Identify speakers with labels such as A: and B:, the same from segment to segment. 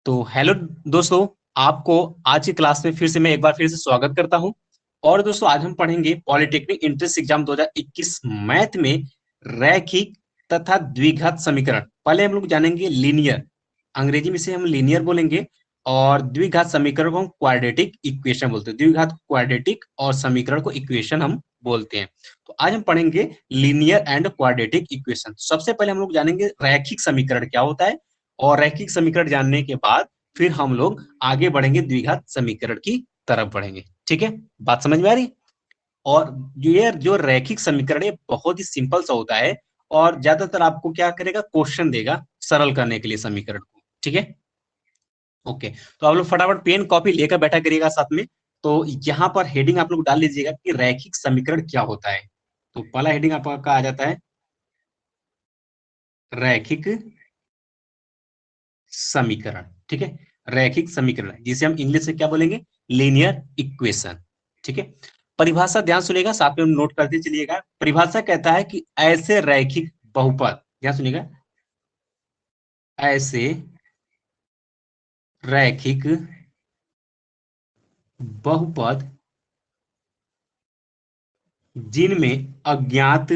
A: तो हेलो दोस्तों, आपको आज की क्लास में फिर से मैं एक बार फिर से स्वागत करता हूं। और दोस्तों आज हम पढ़ेंगे पॉलिटेक्निक एंट्रेंस एग्जाम 2021 मैथ में रैखिक तथा द्विघात समीकरण। पहले हम लोग जानेंगे लीनियर, अंग्रेजी में से हम लीनियर बोलेंगे, और द्विघात समीकरण को हम क्वाड्रेटिक इक्वेशन बोलते हैं। द्विघात क्वाड्रेटिक और समीकरण को इक्वेशन हम बोलते हैं। तो आज हम पढ़ेंगे लीनियर एंड क्वाड्रेटिक इक्वेशन। सबसे पहले हम लोग जानेंगे रैखिक समीकरण क्या होता है, और रैखिक समीकरण जानने के बाद फिर हम लोग आगे बढ़ेंगे, द्विघात समीकरण की तरफ बढ़ेंगे। ठीक है, बात समझ में आ रही? और ये जो रैखिक समीकरण है बहुत ही सिंपल सा होता है, और ज्यादातर आपको क्या करेगा, क्वेश्चन देगा सरल करने के लिए समीकरण को। ठीक है, ओके। तो आप लोग फटाफट पेन कॉपी लेकर बैठा करिएगा साथ में। तो यहाँ पर हेडिंग आप लोग डाल लीजिएगा कि रैखिक समीकरण क्या होता है। तो पहला हेडिंग आपका आ जाता है रैखिक समीकरण। ठीक है, रैखिक समीकरण जिसे हम इंग्लिश से क्या बोलेंगे, लीनियर इक्वेशन। ठीक है, परिभाषा ध्यान सुनिएगा, साथ में नोट करते चलिएगा। परिभाषा कहता है कि ऐसे रैखिक बहुपद, ध्यान सुनिएगा, ऐसे रैखिक बहुपद जिनमें अज्ञात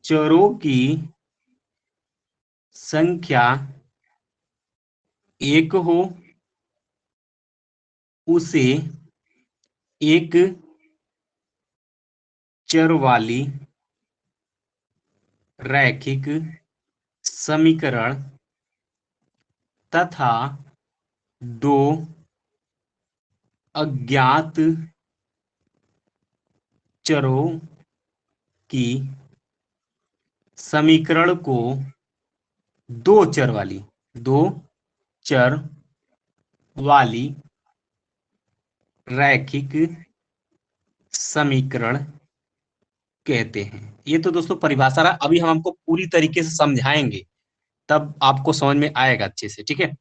A: चरों की संख्या एक हो, उसे एक चर वाली रैखिक समीकरण तथा दो अज्ञात चरों की समीकरण को दो चर वाली रैखिक समीकरण कहते हैं। ये तो दोस्तों परिभाषा रहा, अभी हम हमको पूरी तरीके से समझाएंगे, तब आपको समझ में आएगा अच्छे से। ठीक है,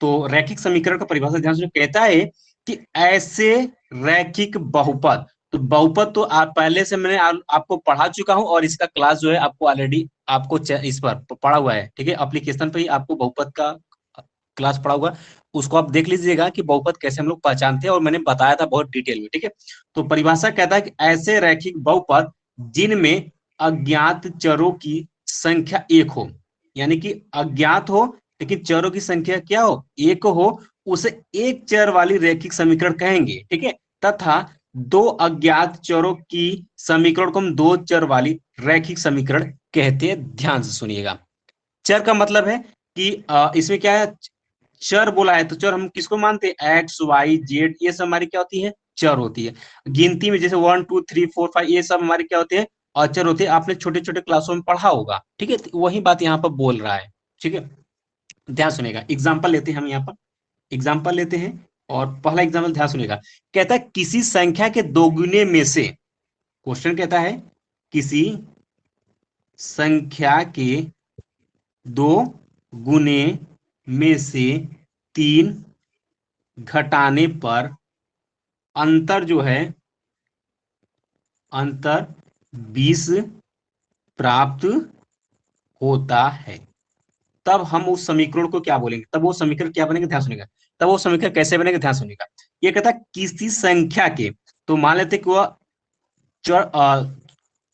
A: तो रैखिक समीकरण का परिभाषा ध्यान से कहता है कि ऐसे रैखिक बहुपद, तो बहुपद तो आप पहले से मैंने आपको पढ़ा चुका हूं, और इसका क्लास जो है आपको ऑलरेडी आपको इस पर पढ़ा हुआ है। ठीक है, एप्लीकेशन पे ही आपको बहुपद का क्लास पढ़ा हुआ, उसको आप देख लीजिएगा कि बहुपद कैसे हम लोग पहचानते हैं, और मैंने बताया था बहुत डिटेल में। ठीक है, तो परिभाषा कहता है कि ऐसे रैखिक बहुपद जिनमें अज्ञात चरों की संख्या एक हो, यानी कि अज्ञात हो लेकिन चरों की संख्या क्या हो, एक हो, उसे एक चर वाली रैखिक समीकरण कहेंगे। ठीक है, तथा दो अज्ञात चरों की समीकरण को हम दो चर वाली रैखिक समीकरण कहते हैं। ध्यान से सुनिएगा, चर का मतलब है कि इसमें क्या है, चर बोला है तो चर हम किसको मानते हैं, एक्स वाई जेड, ये सब हमारी क्या होती है, चर होती है। गिनती में जैसे 1 2 3 4 5 ये सब हमारे क्या होते हैं, अचर होते हैं। आपने छोटे छोटे क्लासों में पढ़ा होगा। ठीक है, तो वही बात यहाँ पर बोल रहा है। ठीक है, ध्यान सुनेगा, एग्जाम्पल लेते हैं हम यहाँ पर, एग्जाम्पल लेते हैं। और पहला एग्जाम्पल ध्यान सुनेगा, कहता है किसी संख्या के दोगुने में से, क्वेश्चन कहता है किसी संख्या के दो गुने में से 3 घटाने पर अंतर जो है, अंतर 20 प्राप्त होता है। तब हम उस समीकरण को क्या बोलेंगे, तब वो समीकरण क्या बनेगा, ध्यान सुनेगा। तब वो समीकरण कैसे बनेगा, ध्यान सुनेगा। ये कहता है किसी संख्या के, तो मान लेते कि वह चर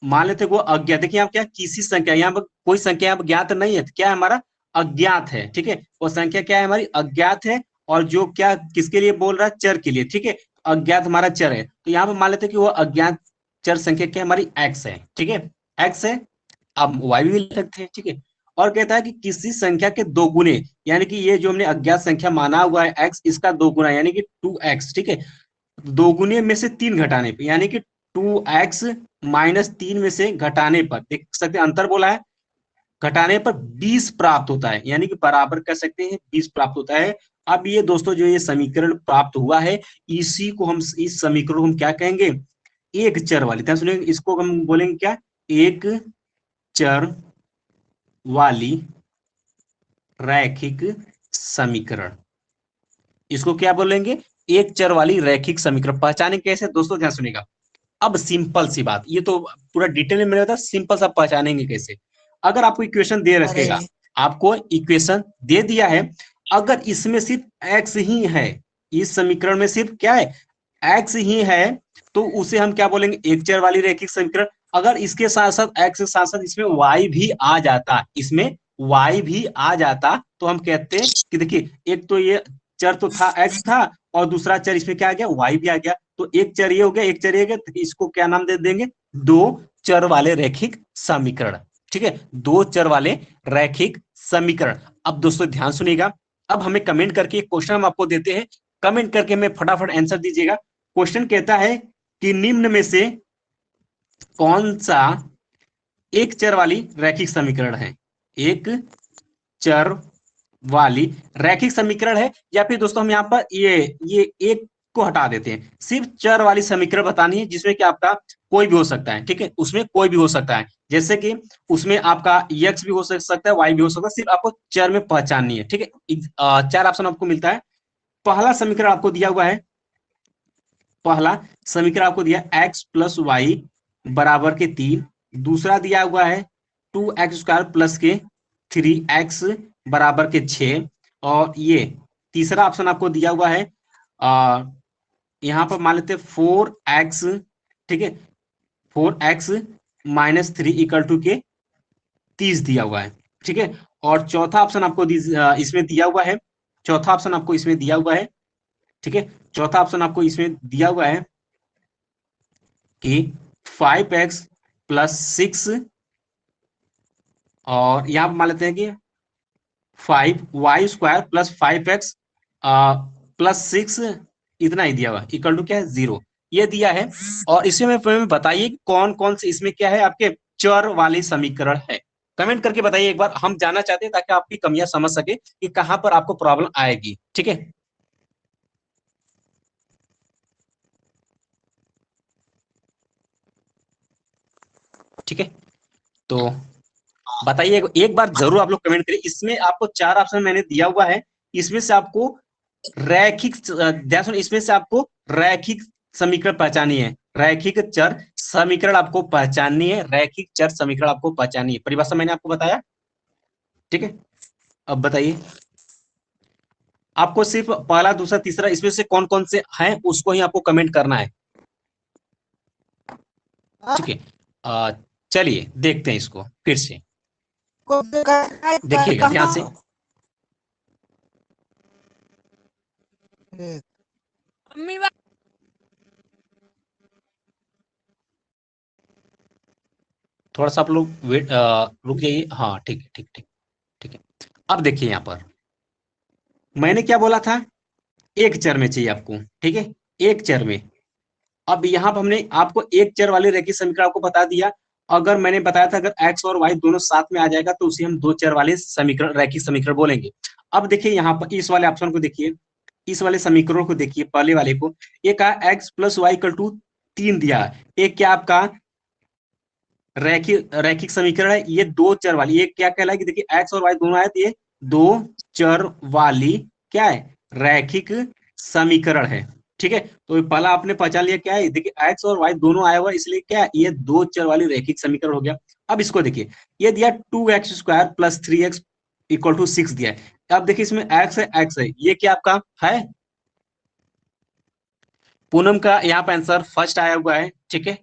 A: मान लेते वो अज्ञात, देखिए यहाँ क्या, किसी संख्या, यहाँ पर कोई संख्या यहाँ ज्ञात नहीं है, तो क्या है हमारा, अज्ञात है। ठीक है, वो संख्या क्या है हमारी, अज्ञात है। और जो क्या किसके लिए बोल रहा है, चर के लिए। ठीक है, अज्ञात हमारा चर है, तो यहाँ पर मान लेते कि वो अज्ञात चर संख्या क्या हमारी, एक्स है। ठीक है, एक्स है, आप वाई भी लिख सकते हैं। ठीक है, और कहता है कि किसी संख्या के दो गुने, यानी कि ये जो हमने अज्ञात संख्या माना हुआ है एक्स, इसका दो गुना यानी कि 2x। ठीक है, दोगुने में से 3 घटाने पे, यानी कि 2x माइनस 3 में से घटाने पर, देख सकते हैं अंतर बोला है, घटाने पर 20 प्राप्त होता है, यानी कि बराबर कर सकते हैं 20 प्राप्त होता है। अब ये दोस्तों जो ये समीकरण प्राप्त हुआ है, इसी को हम, इस समीकरण को हम क्या कहेंगे, एक चर वाली, ध्यान सुनिए, इसको हम बोलेंगे क्या, एक चर वाली रैखिक समीकरण। इसको क्या बोलेंगे, एक चर वाली रैखिक समीकरण। पहचाने कैसे दोस्तों, ध्यान सुनिएगा। अब सिंपल सी बात, ये तो पूरा डिटेल में मैंने बताया, सिंपल सा पहचानेंगे कैसे। अगर आपको इक्वेशन दे रखेगा, आपको इक्वेशन दे दिया है, अगर इसमें सिर्फ एक्स ही है, इस समीकरण में सिर्फ क्या है, एक्स ही है, तो उसे हम क्या बोलेंगे, एक चर वाली रैखिक समीकरण। अगर इसके साथ साथ एक्स के साथ साथ इसमें वाई भी आ जाता, इसमें वाई भी आ जाता, तो हम कहते हैं कि देखिए, एक तो ये चर तो था, एक्स था, और दूसरा चर इसमें क्या आ गया, वाई भी आ गया। तो एक चर ये हो गया, एक चर ये हो गया, तो इसको क्या नाम दे देंगे, दो चर वाले रैखिक समीकरण। ठीक है, दो चर वाले रैखिक समीकरण। अब दोस्तों ध्यान सुनिएगा, अब हमें कमेंट करके एक क्वेश्चन हम आपको देते हैं, कमेंट करके हमें फटाफट आंसर दीजिएगा। क्वेश्चन कहता है कि निम्न में से कौन सा एक चर वाली रैखिक समीकरण है, एक चर वाली रैखिक समीकरण है, या फिर दोस्तों हम यहाँ पर ये एक को हटा देते हैं, सिर्फ चर वाली समीकरण बतानी है, जिसमें कि आपका कोई भी हो सकता है। ठीक है, उसमें कोई भी हो सकता है, जैसे कि उसमें आपका एक्स भी हो सकता है, वाई भी हो सकता है, सिर्फ आपको चर में पहचाननी है। ठीक है, चार ऑप्शन आपको मिलता है। पहला समीकरण आपको दिया हुआ है, पहला समीकरण आपको दिया एक्स प्लस वाई बराबर के 3, दूसरा दिया हुआ है 2x² प्लस के 3x बराबर के 6, और ये तीसरा ऑप्शन आपको दिया हुआ है, यहाँ पर मान लेते 4x, ठीक है, 4x माइनस 3 इक्वल टू के 30 दिया हुआ है। ठीक है, और चौथा ऑप्शन आपको इसमें दिया हुआ है, चौथा ऑप्शन आपको इसमें दिया हुआ है, ठीक है, चौथा ऑप्शन आपको इसमें दिया हुआ है कि 5x प्लस 6, और यहां पर मान लेते हैं कि 5y² प्लस 5x प्लस 6, इतना ही दिया हुआ, इक्वल टू क्या है, 0, ये दिया है। और इसमें बताइए कौन कौन से इसमें क्या है, आपके चर वाले समीकरण है। कमेंट करके बताइए एक बार, हम जानना चाहते हैं ताकि आपकी कमियां समझ सके कि कहां पर आपको प्रॉब्लम आएगी। ठीक है, ठीक है, तो बताइए एक बार जरूर आप लोग कमेंट करिए। इसमें आपको चार ऑप्शन मैंने दिया हुआ है, इसमें से आपको रैखिक, इसमें से आपको रैखिक समीकरण पहचानी है, रैखिक चर समीकरण आपको पहचाननी है, रैखिक चर समीकरण आपको पहचाननी है। परिभाषा मैंने आपको बताया। ठीक है, अब बताइए, आपको सिर्फ पहला दूसरा तीसरा इसमें से कौन कौन से हैं उसको ही आपको कमेंट करना है। ठीक है, चलिए देखते हैं इसको फिर से, देखिएगा ध्यान से। थोड़ा सा आप लोग वेट, रुक जाइए। हाँ ठीक है, ठीक ठीक ठीक है। अब देखिए यहाँ पर मैंने क्या बोला था, एक चर में चाहिए आपको। ठीक है, एक चर में। अब यहाँ पर हमने आपको एक चर वाले रैखिक समीकरण आपको बता दिया। अगर मैंने बताया था अगर एक्स और वाई दोनों साथ में आ जाएगा तो उसे हम दो चर वाले समीकरण, रैखिक समीकरण बोलेंगे। अब देखिए यहाँ पर इस वाले ऑप्शन को देखिए, इस वाले समीकरण को देखिए, पहले वाले को, ये कहा X plus Y equal to 3 दिया है, एक क्या आपका रैखिक रैखिक समीकरण है, ये दो चर वाली, ये क्या कहलाएगी, देखिए एक्स और वाई दोनों आए, तो ये दो चर वाली क्या है, रैखिक समीकरण है। ठीक है, तो पहला आपने पहचान लिया क्या है, देखिए एक्स और वाई दोनों आया हुआ, इसलिए क्या है, ये दो चर वाली रैखिक समीकरण हो गया। अब इसको देखिए, ये दिया 2x² plus 3x equal to 6 दिया है। अब देखिए इसमें x है, ये क्या आपका है, पूनम का यहाँ पर आंसर फर्स्ट आया हुआ है। ठीक है,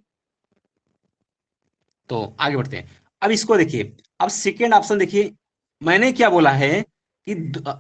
A: तो आगे बढ़ते हैं। अब इसको देखिए, अब सेकेंड ऑप्शन देखिए, मैंने क्या बोला है कि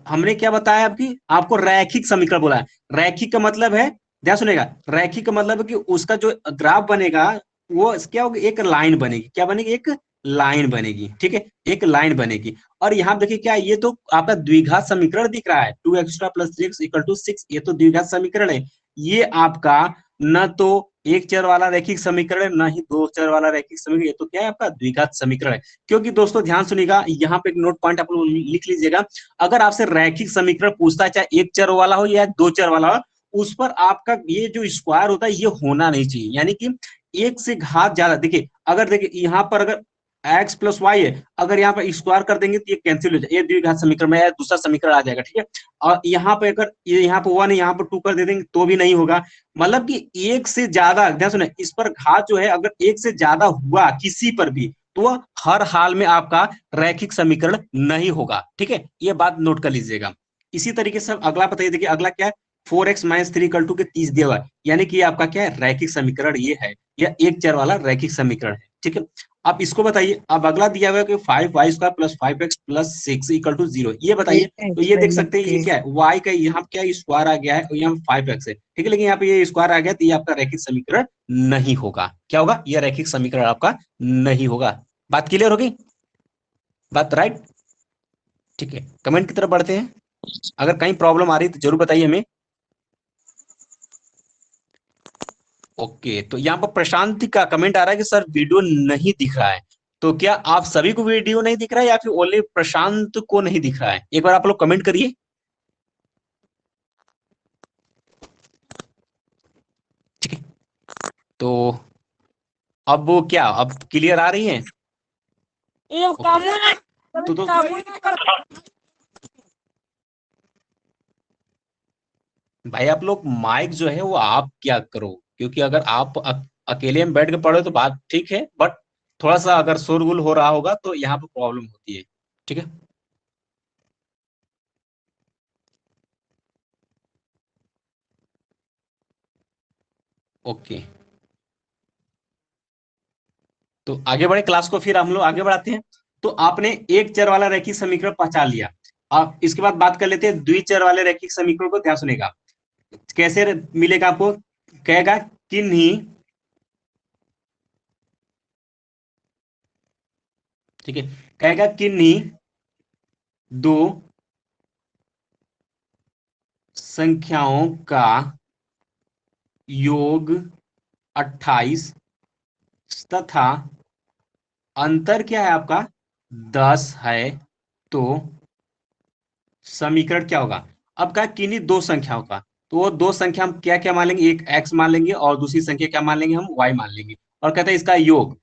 A: हमने क्या बताया आपकी, आपको रैखिक समीकरण बोला है। रैखिक का मतलब है, ध्यान सुनेगा, रैखिक का मतलब है कि उसका जो ग्राफ बनेगा वो क्या होगा, एक लाइन बनेगी, क्या बनेगी, एक लाइन बनेगी। ठीक है, एक लाइन बनेगी। और यहाँ देखिए क्या, ये तो आपका द्विघात समीकरण दिख रहा है, 2x² plus 3x equal to 6, ये तो द्विघात समीकरण है। ये आपका न तो एक चर वाला रैखिक समीकरण है, न ही दो चर वाला रैखिक समीकरण, ये तो क्या है, आपका द्विघात समीकरण है। क्योंकि दोस्तों ध्यान सुनिएगा, यहाँ पे एक नोट पॉइंट आप लोग लिख लीजिएगा, अगर आपसे रैखिक समीकरण पूछता है, चाहे एक चर वाला हो या दो चर वाला हो, उस पर आपका ये जो स्क्वायर होता है ये होना नहीं चाहिए, यानी कि एक से घात ज्यादा। देखिए अगर देखिए यहाँ पर अगर एक्स प्लस वाई है, अगर यहाँ पर स्क्वायर कर देंगे तो ये कैंसिल हो जाएगा, ये द्विघात समीकरण में दूसरा समीकरण आ जाएगा। ठीक है, और यहाँ पे अगर ये यहाँ पे 1 है, यहाँ पर 2 कर दे देंगे तो भी नहीं होगा। मतलब कि एक से ज्यादा, ध्यान सुने, इस पर घात जो है अगर एक से ज्यादा हुआ किसी पर भी, तो वह हर हाल में आपका रैखिक समीकरण नहीं होगा। ठीक है, ये बात नोट कर लीजिएगा। इसी तरीके से अगला बताइए, देखिए अगला क्या है, 4x-3 = 30 दिया हुआ है, यानी कि आपका क्या है, रैखिक समीकरण ये है, यह एक चर वाला रैखिक समीकरण है। ठीक है, अब इसको बताइए, अब अगला दिया हुआ है कि 5y² + 5x + 6 = 0, ये बताइए। तो ये देख सकते हैं ये क्या है, y का यहाँ क्या स्क्वायर आ गया है और यहाँ 5x है। ठीक है, लेकिन यहाँ पे ये स्क्वायर आ गया तो ये आपका रैखिक समीकरण नहीं होगा। क्या होगा, यह रैखिक समीकरण आपका नहीं होगा। बात क्लियर होगी, बात राइट। ठीक है, कमेंट की तरफ बढ़ते हैं, अगर कहीं प्रॉब्लम आ रही तो जरूर बताइए हमें। ओके, तो यहाँ पर प्रशांत का कमेंट आ रहा है कि सर वीडियो नहीं दिख रहा है। तो क्या आप सभी को वीडियो नहीं दिख रहा है या फिर ओनली प्रशांत को नहीं दिख रहा है, एक बार आप लोग कमेंट करिए। ठीक है, तो अब वो क्या, अब क्लियर आ रही है। तो भाई आप लोग माइक जो है वो आप क्या करो, क्योंकि अगर आप अकेले में बैठ के पढ़ो तो बात ठीक है, बट थोड़ा सा अगर शोरगुल हो रहा होगा तो यहाँ पे प्रॉब्लम होती है। ठीक है, ओके, तो आगे बढ़े क्लास को, फिर हम लोग आगे बढ़ाते हैं। तो आपने एक चर वाला रैखिक समीकरण पहचान लिया। अब इसके बाद बात कर लेते हैं द्विचर वाले रैखिक समीकरण को। ध्यान सुनेगा, कैसे मिलेगा आपको, कहेगा किन्हीं, ठीक है, कहेगा किन्हीं दो संख्याओं का योग 28 तथा अंतर क्या है आपका 10 है, तो समीकरण क्या होगा। अब कहा किन्हीं दो संख्याओं का, तो वो दो संख्या हम क्या क्या मान लेंगे, एक x मान लेंगे और दूसरी संख्या क्या मान लेंगे, हम y मान लेंगे। और कहते हैं इसका योग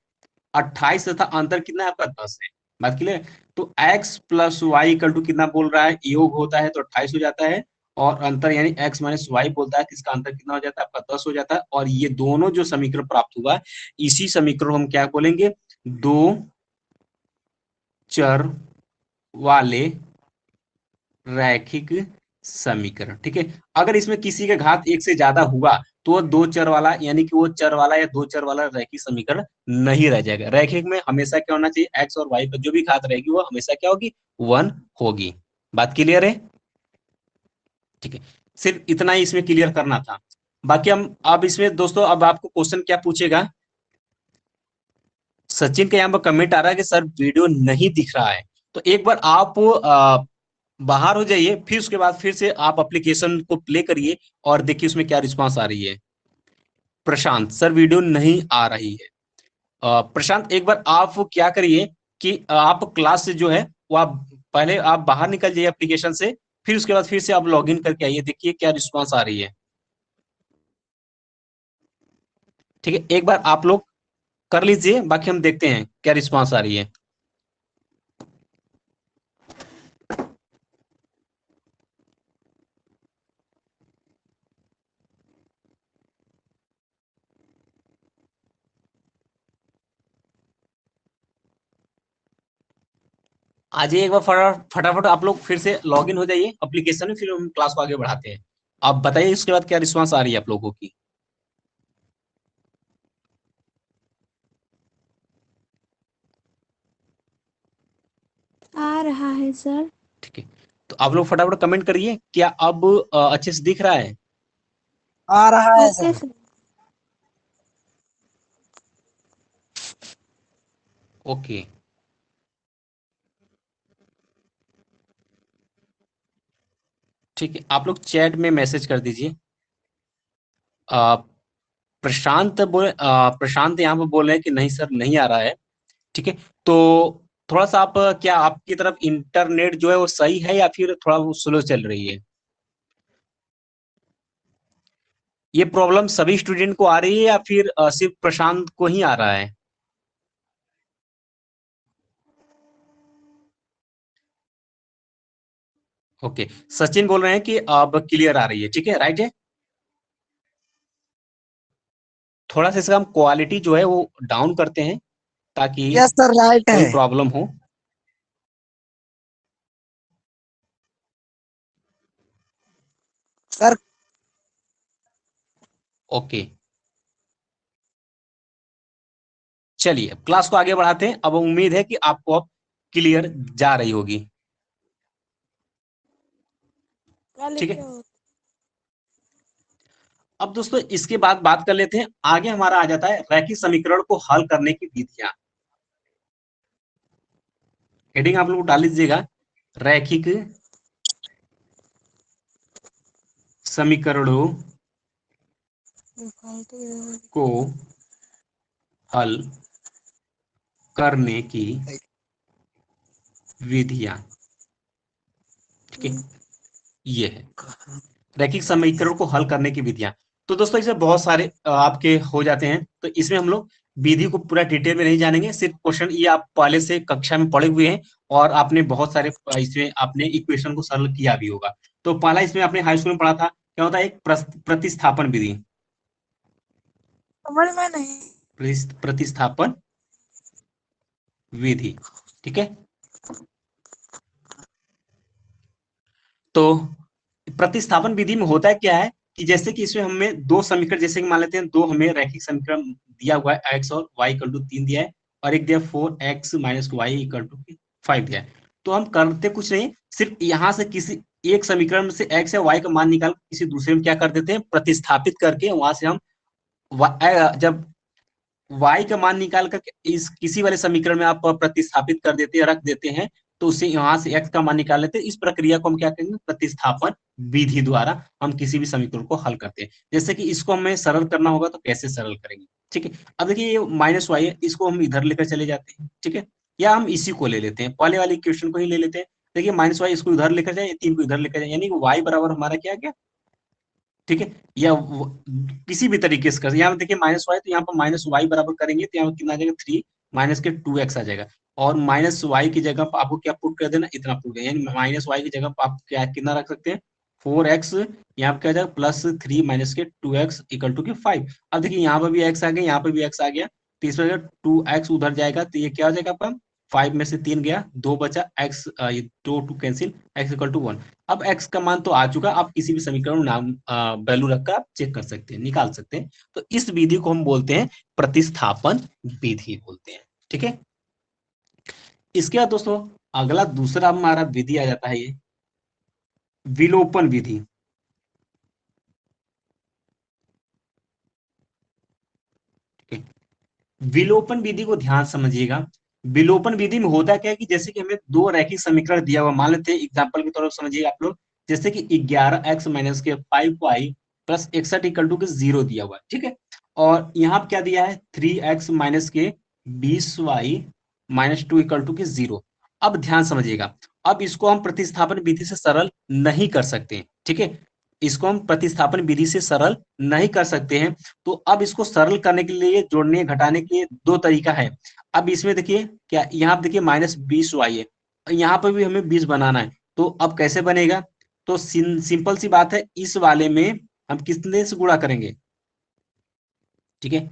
A: 28 तथा अंतर कितना है आपका 10 है। बात क्लियर। तो x + y = कितना बोल रहा है, योग होता है तो 28 हो जाता है, और अंतर यानी x - y बोलता है तो इसका अंतर कितना हो जाता है आपका 10 हो जाता है। और ये दोनों जो समीकरण प्राप्त हुआ, इसी समीकरण हम क्या बोलेंगे, दो चर वाले रैखिक समीकरण। ठीक है, अगर इसमें किसी का घात एक से ज्यादा हुआ तो वो दो चर वाला, यानी कि वो चर वाला या दो चर वाला रैखिक समीकरण नहीं रह जाएगा। रैखिक में हमेशा क्या होना चाहिए, एक्स और वाई पर जो भी घात रहेगी वो हमेशा क्या होगी, 1 होगी। बात क्लियर है। ठीक है, सिर्फ इतना ही इसमें क्लियर करना था। बाकी हम अब इसमें दोस्तों, अब आपको क्वेश्चन क्या पूछेगा। सचिन का यहाँ पर कमेंट आ रहा है कि सर वीडियो नहीं दिख रहा है। तो एक बार आप बाहर हो जाइए, फिर उसके बाद फिर से आप एप्लीकेशन को प्ले करिए और देखिए उसमें क्या रिस्पांस आ रही है। प्रशांत, सर वीडियो नहीं आ रही है। प्रशांत एक बार आप क्या करिए कि आप क्लास से जो है वो आप पहले आप बाहर निकल जाइए एप्लीकेशन से, फिर उसके बाद फिर से आप लॉग इन करके आइए, देखिए क्या रिस्पांस आ रही है। ठीक है, एक बार आप लोग कर लीजिए, बाकी हम देखते हैं क्या रिस्पांस आ रही है। आ जाइए एक बार फटाफट आप लोग फिर से लॉग इन हो जाइए एप्लीकेशन में, फिर हम क्लास को आगे बढ़ाते हैं। आप बताइए इसके बाद क्या रिस्पांस आ रही है आप लोगों की।
B: आ रहा है सर।
A: ठीक है, तो आप लोग फटाफट कमेंट करिए, क्या अब अच्छे से दिख रहा है।
C: आ रहा है
B: ओके
C: सर।
B: सर।
A: ओके, ठीक है, आप लोग चैट में मैसेज कर दीजिए। अ, प्रशांत यहाँ पे बोल रहे हैं कि नहीं सर नहीं आ रहा है। ठीक है, तो थोड़ा सा आप क्या आपकी तरफ इंटरनेट जो है वो सही है या फिर थोड़ा वो स्लो चल रही है। ये प्रॉब्लम सभी स्टूडेंट को आ रही है या फिर सिर्फ प्रशांत को ही आ रहा है। ओके, सचिन बोल रहे हैं कि अब क्लियर आ रही है। ठीक है, राइट है। थोड़ा सा इसका हम क्वालिटी जो है वो डाउन करते हैं ताकि
C: यस सर राइट
A: कोई
C: है
A: प्रॉब्लम हो।
C: सर।
A: ओके, चलिए क्लास को आगे बढ़ाते हैं। अब उम्मीद है कि आपको अब क्लियर जा रही होगी। ठीक है, अब दोस्तों इसके बाद बात कर लेते हैं, आगे हमारा आ जाता है रैखिक समीकरण को हल करने की विधियां। हेडिंग आप लोग डाल लीजिएगा, रैखिक समीकरणों को हल करने की विधियां। ठीक है, ये है रैखिक समीकरण को हल करने की विधियां। तो दोस्तों इसमें बहुत सारे आपके हो जाते हैं, तो इसमें हम लोग विधि को पूरा डिटेल में नहीं जानेंगे, सिर्फ क्वेश्चन ये आप पहले से कक्षा में पढ़े हुए हैं और आपने बहुत सारे इसमें आपने इक्वेशन को सरल किया भी होगा। तो पहला इसमें आपने हाई स्कूल में पढ़ा था, क्या होता है, एक प्रतिस्थापन विधि।
C: समझ में नहीं।
A: प्रतिस्थापन विधि, ठीक है। तो प्रतिस्थापन विधि में होता है क्या है कि जैसे कि इसमें हमें दो समीकरण, जैसे कि मान लेते हैं दो हमें रैखिक समीकरण दिया हुआ है, एक्स और वाई इक्वल टू 3 दिया है, और एक दिया 4x minus Y equal to 5 दिया है। तो हम करते कुछ नहीं, सिर्फ यहाँ से किसी एक समीकरण में से x या y का मान निकाल किसी दूसरे में क्या कर देते हैं, प्रतिस्थापित करके वहां से हम जब y का मान निकाल करके इस किसी वाले समीकरण में आप प्रतिस्थापित कर देते हैं, रख देते हैं, तो उससे यहाँ से x का मान निकाल लेते हैं। इस प्रक्रिया को हम क्या कहेंगे, प्रतिस्थापन विधि द्वारा हम किसी भी समीकरण को हल करते हैं। जैसे कि इसको हमें सरल करना होगा तो कैसे सरल करेंगे, ठीक है। अब देखिए ये माइनस वाई है, इसको हम इधर लेकर चले जाते हैं, ठीक है, या हम इसी को ले लेते हैं, पहले वाली इक्वेशन को ही ले लेते हैं। देखिए माइनस वाई इसको इधर लेकर जाए, 3 को इधर लेकर जाए, यानी वाई बराबर हमारा क्या गया, ठीक है। या किसी भी तरीके से कर, यहाँ देखिए माइनस वाई, तो यहाँ पर माइनस वाई बराबर करेंगे तो यहाँ कितना आ जाएगा, 3 माइनस के 2x आ जाएगा। और माइनस वाई की जगह पर आपको क्या पुट कर देना, इतना पुट कर, यानी माइनस वाई की जगह पर आप क्या कितना रख सकते हैं, 4x, यहाँ पे क्या जाएगा प्लस 3 माइनस के 2x इक्वल टू के 5। अब देखिए यहाँ पर भी x आ गया, यहाँ पर भी x आ गया, तो इसमें अगर 2x उधर जाएगा तो ये क्या हो जाएगा आपका, 5 में से 3 गया, 2 बचा, x ये 2 कैंसिल, x इक्वल टू 1। अब x का मान तो आ चुका, आप किसी भी समीकरण में नाम वैल्यू रखकर आप चेक कर सकते हैं, निकाल सकते हैं। तो इस विधि को हम बोलते हैं प्रतिस्थापन विधि बोलते हैं, ठीक है। इसके बाद दोस्तों अगला दूसरा हमारा विधि आ जाता है, ये विलोपन विधि। विलोपन विधि को ध्यान समझिएगा। विलोपन विधि में होता क्या है कि जैसे कि हमें दो रैखिक समीकरण दिया हुआ, मान लेते हैं एग्जांपल के तौर पर समझिए आप लोग, जैसे कि 11x माइनस के 5y प्लस 61 इक्वल टू के 0 दिया हुआ है, ठीक है। और यहाँ क्या दिया है, 3x माइनस के 20y माइनस 2 इक्वल टू के 0। अब ध्यान समझिएगा, अब इसको हम प्रतिस्थापन विधि से सरल नहीं कर सकते, ठीक है। इसको हम प्रतिस्थापन विधि से सरल नहीं कर सकते हैं। तो अब इसको सरल करने के लिए, जोड़ने घटाने के दो तरीका है। अब इसमें देखिए क्या, यहाँ पे देखिए माइनस 20y है, यहाँ पर भी हमें 20 बनाना है, तो अब कैसे बनेगा, तो सिंपल सी बात है, इस वाले में हम कितने से गुणा करेंगे, ठीक है,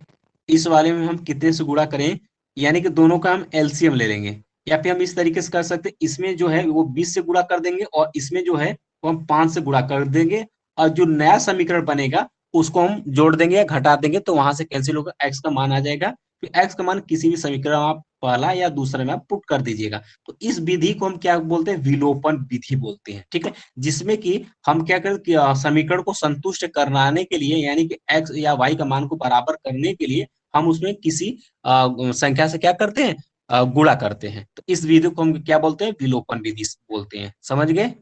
A: इस वाले में हम कितने से गुणा करें, यानी कि दोनों का हम एलसीएम ले लेंगे। या फिर हम इस तरीके से कर सकते हैं, इसमें जो है वो 20 से गुणा कर देंगे और इसमें जो है वो हम 5 से गुणा कर देंगे, और जो नया समीकरण बनेगा उसको हम जोड़ देंगे या घटा देंगे, तो वहां से कैंसिल होगा, एक्स का मान आ जाएगा। फिर एक्स का मान किसी भी समीकरण आप पहला या दूसरे में आप पुट कर दीजिएगा। तो इस विधि को हम क्या बोलते हैं, विलोपन विधि बोलते हैं, ठीक है। जिसमें कि हम क्या करें कि समीकरण को संतुष्ट कराने के लिए, यानी कि एक्स या वाई का मान को बराबर करने के लिए हम उसमें किसी संख्या से क्या करते हैं, गुणा करते हैं। तो इस विधि को हम क्या बोलते हैं, विलोपन विधि बोलते हैं, समझ गए।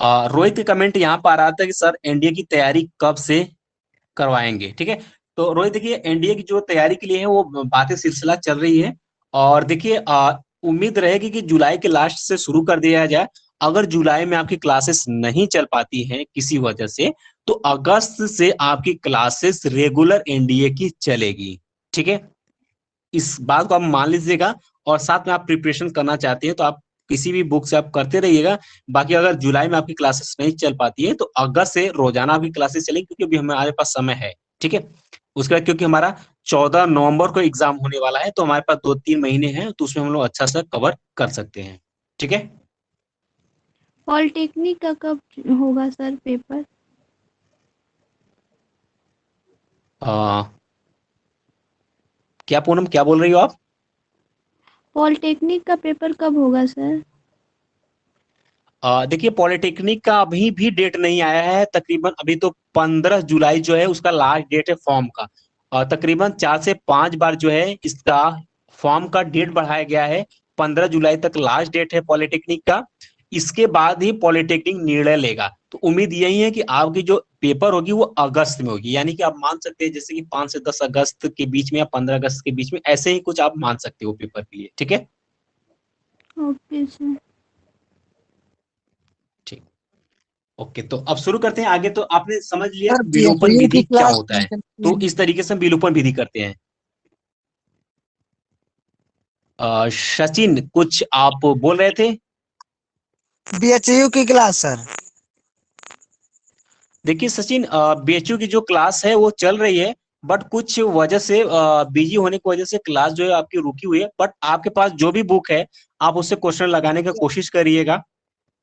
A: रोहित के कमेंट यहाँ पर आ रहा था कि सर एनडीए की तैयारी कब से करवाएंगे, ठीक है। तो रोहित देखिए एनडीए की जो तैयारी के लिए है वो बातें सिलसिला चल रही है, और देखिए उम्मीद रहेगी कि जुलाई के लास्ट से शुरू कर दिया जाए। अगर जुलाई में आपकी क्लासेस नहीं चल पाती हैं किसी वजह से, तो अगस्त से आपकी क्लासेस रेगुलर एनडीए की चलेगी, ठीक है। इस बात को आप मान लीजिएगा, और साथ में आप प्रिपरेशन करना चाहते हैं तो आप किसी भी बुक से आप करते रहिएगा। बाकी अगर जुलाई में आपकी क्लासेस नहीं चल पाती है तो अगस्त से रोजाना आपकी क्लासेस चलेगी, क्योंकि अभी हमारे पास समय है, ठीक है। उसके बाद क्योंकि हमारा 14 नवंबर को एग्जाम होने वाला है, तो हमारे पास 2-3 महीने हैं, तो उसमें हम लोग अच्छा सा कवर कर सकते हैं। ठीक है।
B: पॉलिटेक्निक का कब होगा सर पेपर?
A: क्या पूनम, क्या बोल रही हो आप?
B: पॉलिटेक्निक का पेपर कब होगा सर?
A: देखिए, पॉलिटेक्निक का अभी भी डेट नहीं आया है। तकरीबन अभी तो 15 जुलाई जो है उसका लास्ट डेट है फॉर्म का। तकरीबन 4 से 5 बार जो है इसका फॉर्म का डेट बढ़ाया गया है। 15 जुलाई तक लास्ट डेट है पॉलिटेक्निक का। इसके बाद ही पॉलिटेक्निक निर्णय लेगा। तो उम्मीद यही है कि आपकी जो पेपर होगी वो अगस्त में होगी, यानी कि आप मान सकते हैं जैसे कि 5 से 10 अगस्त के बीच में या 15 अगस्त के बीच में, ऐसे ही कुछ आप मान सकते हो पेपर के लिए। ठीक है।
B: Okay sir.
A: ठीक। ओके, तो अब शुरू करते हैं आगे। तो आपने समझ लिया
C: सर
A: कि विलोपन
C: बीएचयू की
A: विधि क्या
C: क्लास
A: होता
C: नहीं
A: है।
C: करती
A: तो
C: है।
A: इस तरीके से हम विलोपन विधि करते हैं। सचिन, कुछ आप बोल रहे थे?
C: बीएचयू की क्लास सर।
A: देखिए सचिन, बीएचयू की जो क्लास है वो चल रही है, बट कुछ वजह से बिजी होने की वजह से क्लास जो है आपकी रुकी हुई है। बट आपके पास जो भी बुक है आप उससे क्वेश्चन लगाने की कोशिश करिएगा।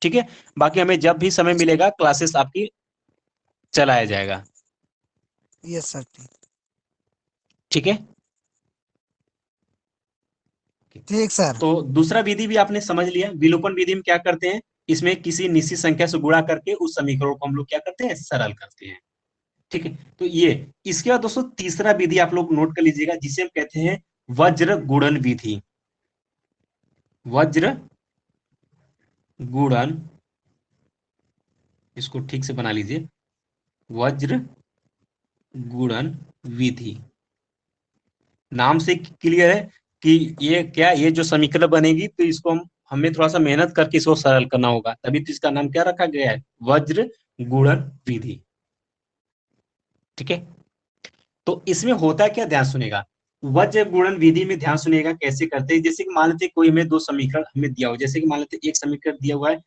A: ठीक है। बाकी हमें जब भी समय मिलेगा क्लासेस आपकी चलाया जाएगा।
C: यस सर ठीक।
A: ठीक है।
C: ठीक सर।
A: तो दूसरा विधि भी आपने समझ लिया। विलोपन विधि में क्या करते हैं, इसमें किसी निश्चित संख्या से गुणा करके उस समीकरण को हम लोग क्या करते हैं, सरल करते हैं। ठीक है। तो ये, इसके बाद दोस्तों तीसरा विधि आप लोग नोट कर लीजिएगा, जिसे हम कहते हैं वज्र गुणन विधि। वज्र गुणन, इसको ठीक से बना लीजिए, वज्र गुणन विधि। नाम से क्लियर है कि ये क्या, ये जो समीकरण बनेगी तो इसको हम हमें थोड़ा सा मेहनत करके इसको सरल करना होगा, तभी तो इसका नाम क्या रखा गया है, वज्र गुणन विधि। ठीक है। तो इसमें होता क्या, ध्यान सुनेगा। वज्र गुणन विधि में ध्यान सुनिएगा कैसे करते हैं। जैसे कि मान लेते कोई हमें दो समीकरण हमें दिया हो, जैसे कि मान लेते एक समीकरण दिया हुआ है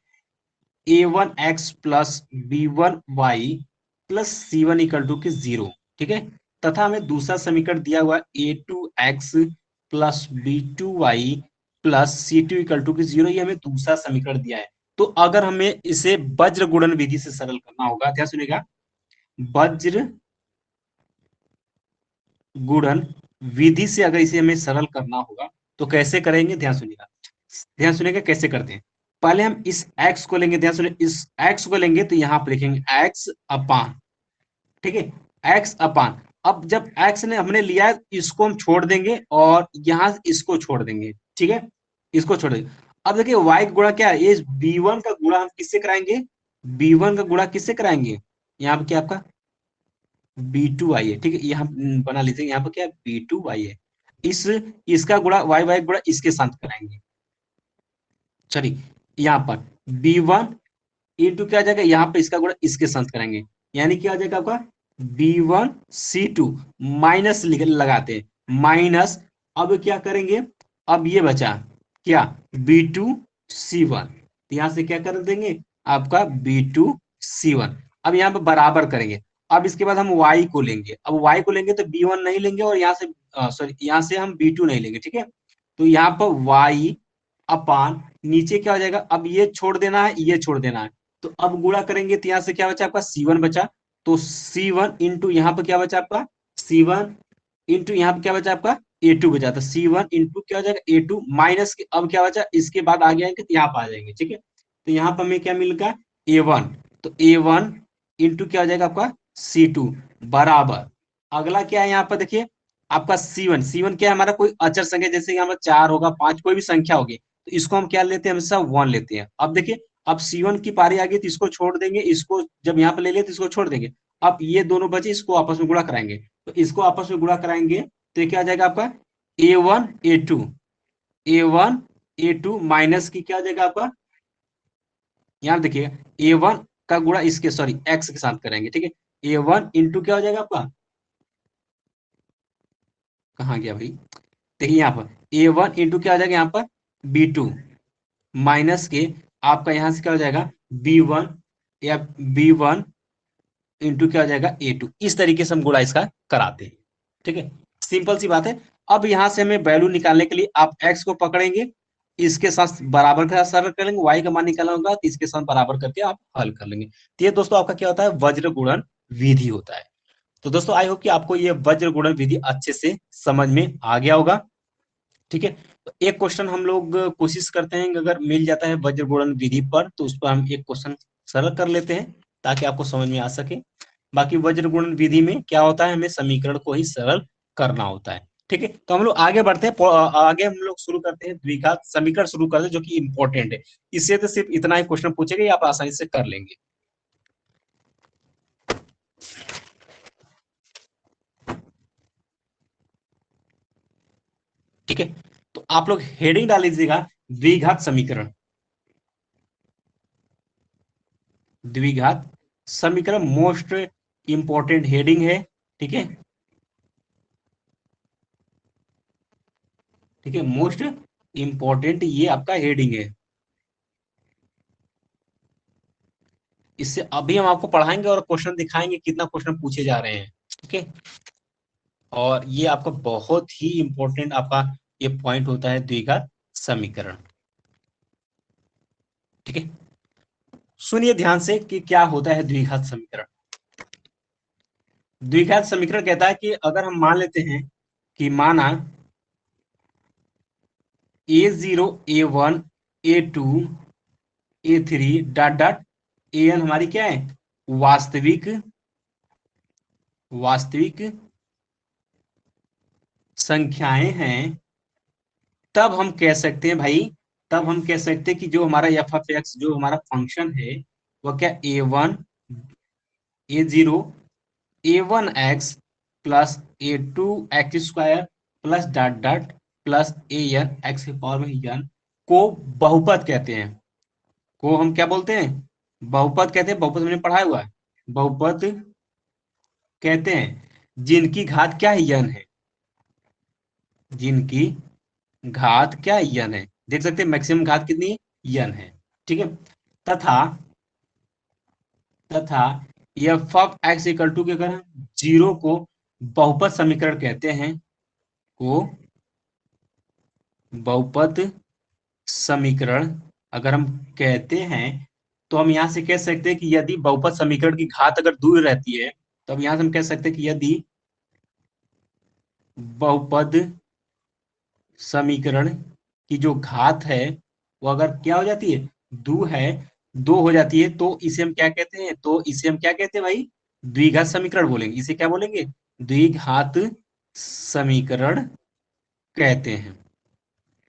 A: a1x plus b1y plus c1 equal to के 0। ठीक है। तथा हमें दूसरा समीकरण दिया हुआ है a2x plus b2y plus c2 equal to के 0। ये हमें दूसरा समीकरण दिया है। तो अगर हमें इसे वज्र गुणन विधि से सरल करना होगा, ध्यान सुनिएगा, वज्र गुणन विधि से अगर इसे हमें सरल करना होगा तो कैसे करेंगे, ध्यान सुनिएगा। ध्यान सुनिएगा कैसे करते हैं। पहले हम इस x को लेंगे, ध्यान सुनिए, इस x को लेंगे तो यहां पर लिखेंगे x अपान। ठीक है। x अपान, अब जब x ने हमने लिया है इसको हम छोड़ देंगे और यहां इसको छोड़ देंगे। ठीक है। इसको छोड़ देंगे। अब देखिए y का गुणा क्या है, ये b1 का गुणा हम किससे कराएंगे, b1 का गुणा किससे कराएंगे, यहाँ पे क्या आपका b2y है। ठीक है। यहाँ बना लीजिए, यहाँ पर क्या b2y है। इस इसका गुणा y गुणा इसके साथ कराएंगे। चलिए, यहाँ पर b1 इंटू क्या आ जाएगा, यहाँ पे इसका गुणा इसके साथ कराएंगे, यानी क्या आ जाएगा आपका b1c2 माइनस लगाते हैं, माइनस, अब क्या करेंगे, अब ये बचा क्या b2c1, तो यहां से क्या कर देंगे आपका b2c1। अब यहाँ पे बराबर करेंगे। अब इसके बाद हम y को लेंगे, अब y को लेंगे तो b1 नहीं लेंगे और यहाँ से सॉरी यहाँ से हम b2 नहीं लेंगे। ठीक है। तो यहाँ पर y अपान नीचे क्या हो जाएगा, अब ये छोड़ देना है, ये छोड़ देना है, तो अब गुणा करेंगे तो यहां से क्या बचा आपका C1 बचा। तो C1 इंटू यहाँ पर क्या बचा आपका C1 इंटू यहाँ पे क्या बचा आपका A2 बचा। तो C1 इंटू क्या हो जाएगा A2 माइनस के, अब क्या बचा, इसके बाद आ गया तो यहाँ पर आ जाएंगे। ठीक है। तो यहाँ पर हमें क्या मिलेगा A1, तो A1 इंटू क्या हो जाएगा आपका C2 बराबर, अगला क्या है यहाँ पर देखिए आपका C1। C1 क्या है हमारा, कोई अचर संख्या, जैसे यहाँ पर 4 होगा 5 कोई भी संख्या होगी, तो इसको हम क्या लेते हैं, हमेशा 1 लेते हैं। अब देखिए अब C1 की पारी आ गई तो इसको छोड़ देंगे, इसको जब यहाँ पे ले लिया तो इसको छोड़ देंगे। अब ये दोनों बचे, इसको आपस में गुणा कराएंगे, तो इसको आपस में गुणा कराएंगे तो क्या आ जाएगा आपका A1 A2, A1 A2 minus की क्या आ जाएगा आपका, यहाँ देखिए A1 का गुणा इसके सॉरी x के साथ करेंगे। ठीक है। A1 इंटू क्या हो जाएगा आपका, कहाँ गया भाई, देखिए यहाँ पर A1 इंटू क्या हो जाएगा यहाँ पर B2 माइनस के आपका यहां से क्या हो जाएगा B1 या B1 इंटू क्या हो जाएगा A2। इस तरीके से हम गुणा इसका कराते हैं। ठीक है, सिंपल सी बात है। अब यहां से हमें वैल्यू निकालने के लिए आप x को पकड़ेंगे, इसके साथ बराबर का सरल कर लेंगे, y का मान निकालना होगा तो इसके साथ बराबर करके आप हल कर लेंगे। तो ये दोस्तों आपका क्या होता है, वज्र गुणन विधि होता है। तो दोस्तों आई होप कि आपको ये वज्र गुणन विधि अच्छे से समझ में आ गया होगा। ठीक है, तो एक क्वेश्चन हम लोग कोशिश करते हैं कि अगर मिल जाता है वज्र गुणन विधि पर तो उस पर हम एक क्वेश्चन सरल कर लेते हैं ताकि आपको समझ में आ सके। बाकी वज्र गुणन विधि में क्या होता है, हमें समीकरण को ही सरल करना होता है। ठीक है, तो हम लोग आगे बढ़ते हैं, आगे हम लोग शुरू करते हैं द्विघात समीकरण शुरू करते हैं जो कि इंपॉर्टेंट है। इससे तो सिर्फ इतना ही क्वेश्चन पूछेगा, ये आप आसानी से कर लेंगे। ठीक है, तो आप लोग हेडिंग डाल लीजिएगा द्विघात समीकरण। द्विघात समीकरण मोस्ट इंपॉर्टेंट हेडिंग है। ठीक है, ठीक है, मोस्ट इंपॉर्टेंट ये आपका हेडिंग है। इससे अभी हम आपको पढ़ाएंगे और क्वेश्चन दिखाएंगे कितना क्वेश्चन पूछे जा रहे हैं। ठीक है, और ये आपका बहुत ही इंपॉर्टेंट आपका ये पॉइंट होता है द्विघात समीकरण। ठीक है, सुनिए ध्यान से कि क्या होता है द्विघात समीकरण। द्विघात समीकरण कहता है कि अगर हम मान लेते हैं कि माना a0 a1 a2 a3 dot dot an हमारी क्या है, वास्तविक वास्तविक संख्याएं हैं, तब हम कह सकते हैं भाई, तब हम कह सकते हैं कि जो हमारा एफ ऑफ एक्स जो हमारा फंक्शन है वह क्या a1 a0 a1 x plus a2 x square plus dot dot plus an x के पावर में n को बहुपद कहते हैं। को हम क्या बोलते हैं, बहुपद कहते हैं। बहुपद हमने पढ़ा हुआ है, बहुपद कहते हैं जिनकी घात क्या है, n है, जिनकी घात क्या है, n है। देख सकते हैं मैक्सिमम घात कितनी है, n है। ठीक है, तथा तथा F of X equal to के अगर हम जीरो को बहुपद समीकरण कहते हैं, को बहुपद समीकरण अगर हम कहते हैं तो हम यहां से कह सकते हैं कि यदि बहुपद समीकरण की घात अगर दूर रहती है तो अब यहां से हम कह सकते हैं कि यदि बहुपद समीकरण की जो घात है वो अगर क्या हो जाती है, दो है, दो हो जाती है, तो इसे हम क्या कहते हैं, तो इसे हम क्या कहते हैं भाई, द्विघात समीकरण बोलेंगे। इसे क्या बोलेंगे, द्विघात समीकरण कहते हैं।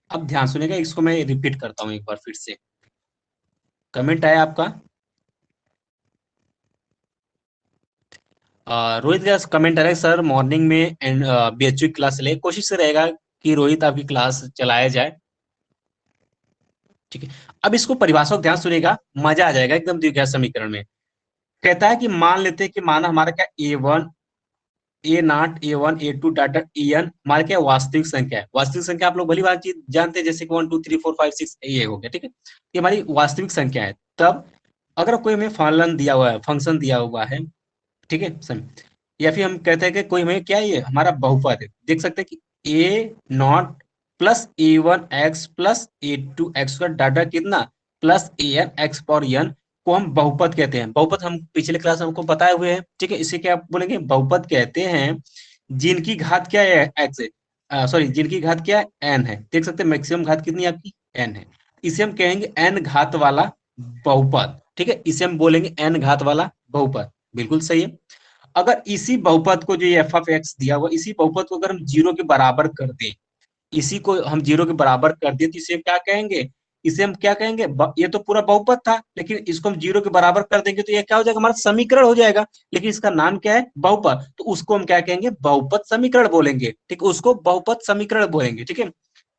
A: अब ध्यान सुनेगा, इसको मैं रिपीट करता हूं एक बार फिर से। कमेंट आया आपका, रोहित का कमेंट आ रहा है सर मॉर्निंग में बीएचयू क्लास ले, कोशिश रहेगा कि रोहित आपकी क्लास चलाया जाए। ठीक है, अब इसको परिभाषा को ध्यान सुनेगा, मजा आ जाएगा एकदम द्विघात समीकरण में। कहता है कि मान लेते हैं कि माना हमारा क्या a1 a0 a1 a2 data en हमारे क्या वास्तविक संख्या है। वास्तविक संख्या आप लोग भली बात चीज जानते हैं, जैसे कि 1 2 3 4 5 6 ये हो गया। ठीक है, ये हमारी वास्तविक संख्या है। तब अगर कोई हमें फलन दिया हुआ है, फंक्शन दिया हुआ है, ठीक है सम, या फिर हम कहते हैं कि कोई हमें क्या ये हमारा बहुपद है, देख सकते हैं कि a0 plus a1 x plus a2 x का डाटा कितना plus an x power n को हम बहुपद कहते हैं। बहुपद हम पिछले क्लास में हमको बताए हुए हैं। ठीक है, इसे क्या बोलेंगे, बहुपद कहते हैं जिनकी घात क्या है, एक्स है, सॉरी जिनकी घात क्या है, n है। देख सकते हैं मैक्सिमम घात कितनी है आपकी, n है। इसे हम कहेंगे n घात वाला बहुपद। ठीक है, इसे हम बोलेंगे n घात वाला बहुपद, बिल्कुल सही है। अगर इसी बहुपद को जो ये एफ ऑफ एक्स दिया हुआ, इसी बहुपद को अगर हम जीरो के बराबर कर दें, इसी को हम जीरो के बराबर कर दें तो इसे क्या कहेंगे, इसे हम क्या कहेंगे, ये तो पूरा बहुपद था लेकिन इसको हम जीरो के बराबर कर देंगे तो ये क्या हो जाएगा, हमारा समीकरण हो जाएगा। लेकिन इसका नाम क्या है, बहुपद, तो उसको हम क्या कहेंगे, बहुपद समीकरण बोलेंगे। ठीक, उसको बहुपद समीकरण बोलेंगे। ठीक है,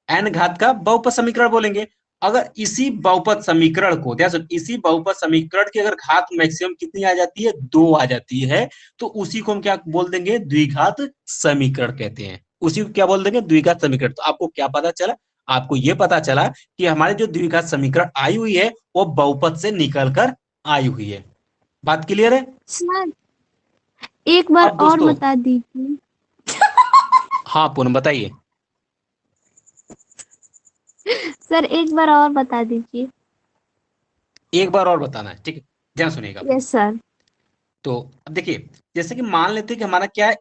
A: n घात का बहुपद समीकरण बोलेंगे। अगर इसी बहुपद समीकरण को ध्यान, इसी बहुपद समीकरण की अगर घात मैक्सिमम कितनी आ जाती है, दो आ जाती है, तो उसी को हम क्या बोल देंगे, द्विघात समीकरण कहते हैं। उसी को क्या बोल देंगे, द्विघात समीकरण। तो आपको क्या पता चला, आपको यह पता चला कि हमारे जो द्विघात समीकरण आई हुई है वो बहुपद से निकल कर आई हुई है। बात क्लियर है
B: सर एक बार
A: अब
B: और
A: दोस्तों,
B: बता दीजिए।
A: हाँ पूनम बताइए।
B: सर एक बार और बता दीजिए।
A: एक बार और बताना है, ठीक है, ध्यान सुनिएगा आप लोग।
B: Yes sir.
A: तो अब देखिए, जैसे कि मान लेते हैं कि हमारा क्या है,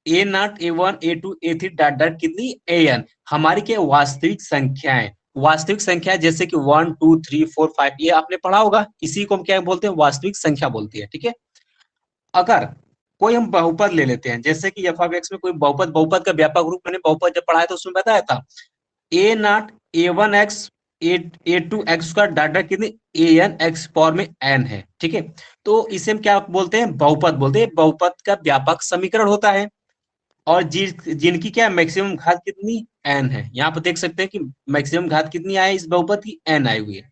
A: A0 A1 A2 A3 dot dot कितनी an हमारी क्या वास्तविक संख्याएं, वास्तविक संख्या जैसे कि 1 2 3 4 5, ये आपने पढ़ा होगा, इसी को हम क्या बोलते हैं, वास्तविक संख्या बोलती है, ठीक है। अगर कोई हम बहुपद ले लेते हैं, जैसे कि एफ ऑफ एक्स में कोई बहुपद, बहुपद का व्यापक रूप मैंने बहुपद जब पढ़ाया तो उसमें बताया था A0 A1 x A2 x square dot dot कितनी an x पावर में n है, ठीक है। तो इसे हम क्या बोलते हैं, बहुपद बोलते हैं, बहुपद का व्यापक समीकरण होता है। और जिनकी क्या मैक्सिमम घात कितनी n है, यहाँ पर देख सकते हैं कि मैक्सिमम घात कितनी आई इस बहुपद की, n आई हुई है।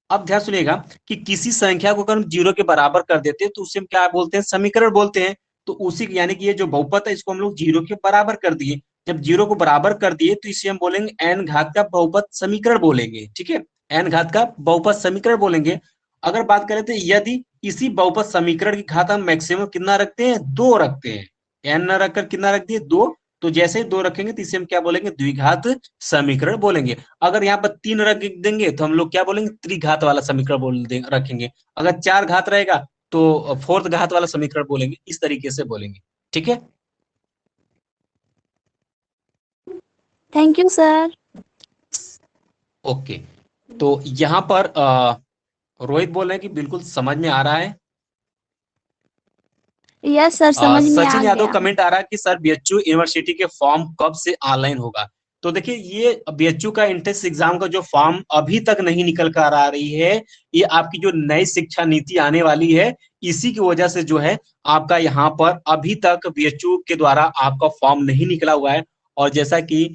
A: अब ध्यान सुनिएगा कि किसी संख्या को अगर हम जीरो के बराबर कर देते हैं तो उसे हम क्या बोलते हैं, समीकरण बोलते हैं। तो उसी यानी कि ये जो बहुपद है इसको हम लोग जीरो के बराबर कर दिए, जब जीरो को बराबर कर दिए तो इसे हम बोलेंगे n घात का बहुपद समीकरण बोलेंगे, ठीक है, n घात का बहुपद समीकरण बोलेंगे। अगर बात करें तो यदि इसी बहुपद समीकरण की घात हम मैक्सिमम कितना रखते हैं, दो रखते हैं, n न रखकर कितना रख दिए, दो, तो जैसे ही दो रखेंगे तो इसे हम क्या बोलेंगे, द्विघात समीकरण बोलेंगे। अगर यहाँ पर तीन रख देंगे तो हम लोग क्या बोलेंगे, त्रिघात वाला समीकरण रखेंगे। अगर चार घात रहेगा तो फोर्थ घात वाला समीकरण बोलेंगे, इस तरीके से बोलेंगे, ठीक है।
B: Thank you sir.
A: ओके, तो यहाँ पर रोहित बोल रहे हैं कि बिल्कुल समझ में आ रहा है।
B: यस सर समझ में आ
A: सचिन यादव
B: गया।
A: कमेंट आ रहा है कि सर बीएचयू यूनिवर्सिटी के फॉर्म कब से ऑनलाइन होगा। तो देखिए, ये बीएचयू का एंट्रेंस एग्जाम का जो फॉर्म अभी तक नहीं निकल कर आ रही है, ये आपकी जो नई शिक्षा नीति आने वाली है, इसी की वजह से जो है आपका यहाँ पर अभी तक बीएचयू के द्वारा आपका फॉर्म नहीं निकला हुआ है। और जैसा कि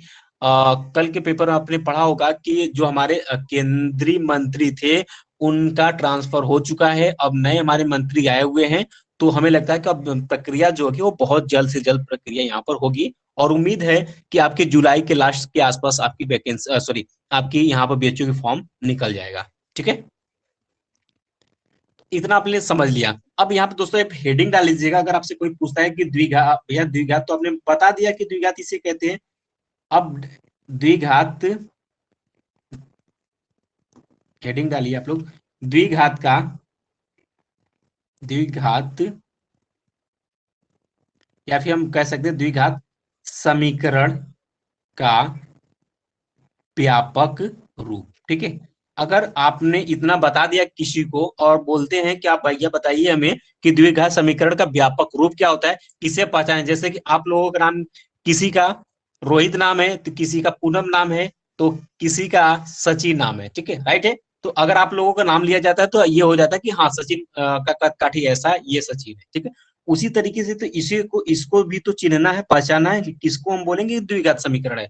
A: कल के पेपर में आपने पढ़ा होगा कि जो हमारे केंद्रीय मंत्री थे उनका ट्रांसफर हो चुका है, अब नए हमारे मंत्री आए हुए हैं। तो हमें लगता है कि अब प्रक्रिया जो होगी वो बहुत जल्द से जल्द प्रक्रिया यहाँ पर होगी, और उम्मीद है कि आपके जुलाई के लास्ट के आसपास आपकी वैकेंसी, सॉरी, आपकी यहाँ पर बीएचयू की फॉर्म निकल जाएगा, ठीक है। इतना आपने समझ लिया। अब यहाँ पे दोस्तों एक हेडिंग डाल लीजिएगा, अगर आपसे कोई पूछता है कि द्विघात, भैया द्विघात तो आपने बता दिया कि द्विघात इसे कहते हैं। अब द्विघात, हेडिंग डालिए आप लोग, द्विघात का, द्विघात या फिर हम कह सकते हैं द्विघात समीकरण का व्यापक रूप, ठीक है। अगर आपने इतना बता दिया किसी को और बोलते हैं कि आप भैया बताइए हमें कि द्विघात समीकरण का व्यापक रूप क्या होता है, किसे पहचाने, जैसे कि आप लोगों का नाम, किसी का रोहित नाम है तो किसी का पूनम नाम है, तो किसी का सचिन नाम है, ठीक है, राइट है। तो अगर आप लोगों का नाम लिया जाता है तो ये हो जाता है कि हाँ सचिन का कद काठी ऐसा है, ये सचिन है, ठीक है। उसी तरीके से तो इसी को, इसको भी तो चिन्हना है, पहचाना है कि किसको हम बोलेंगे द्विघात समीकरण है।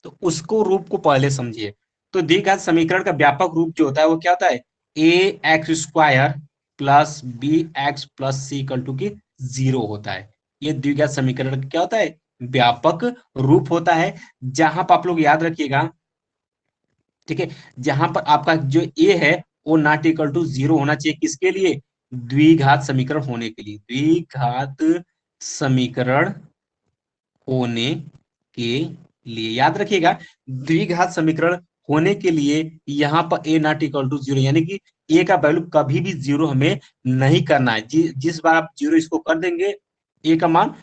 A: तो उसको रूप को पहले समझिए। तो द्विघात समीकरण का व्यापक रूप जो होता है वो क्या होता है, a x square plus b x plus c equal to की जीरो होता है। ये द्विघात समीकरण क्या होता है, व्यापक रूप होता है। जहां पर आप लोग याद रखिएगा, ठीक है, जहां पर आपका जो ए है वो नॉट इक्वल टू जीरो होना चाहिए, किसके लिए, द्विघात समीकरण होने के लिए, द्विघात समीकरण होने के लिए याद रखिएगा, द्विघात समीकरण होने के लिए यहाँ पर ए नॉट इक्वल टू जीरो, यानी कि ए का वैल्यू कभी भी जीरो हमें नहीं करना है। जिस बार आप जीरो इसको कर देंगे, ए का मान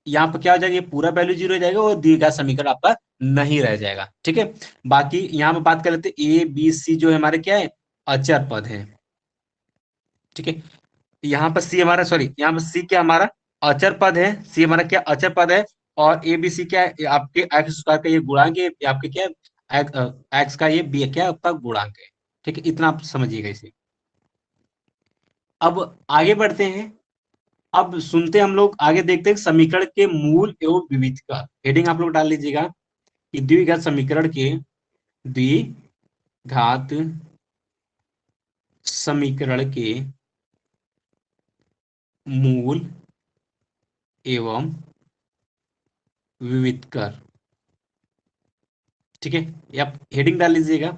A: यहाँ पर क्या हो जाएगा, ये पूरा वैल्यू जीरो हो जाएगा और द्विघात समीकरण आपका नहीं रह जाएगा, ठीक है। बाकी यहाँ पर बात कर लेते हैं, ए बी सी जो है हमारे क्या है, अचर पद है, ठीक है। यहाँ पर सी हमारा, सॉरी, यहाँ पर सी क्या हमारा अचर पद है, सी हमारा क्या अचर पद है। और ए बी सी क्या है, आपके एक्स स्क्वायर का ये गुणांक है, आपके क्या एक्स का ये बी क्या आपका गुणांक है, ठीक है, इतना आप समझिएगा इसे। अब आगे बढ़ते हैं, अब सुनते हम लोग आगे देखते हैं समीकरण के मूल एवं विविध का। हेडिंग आप लोग डाल लीजिएगा कि द्विघात समीकरण के, द्विघात समीकरण के मूल एवं विविध कर, ठीक है, ये आप हेडिंग डाल लीजिएगा।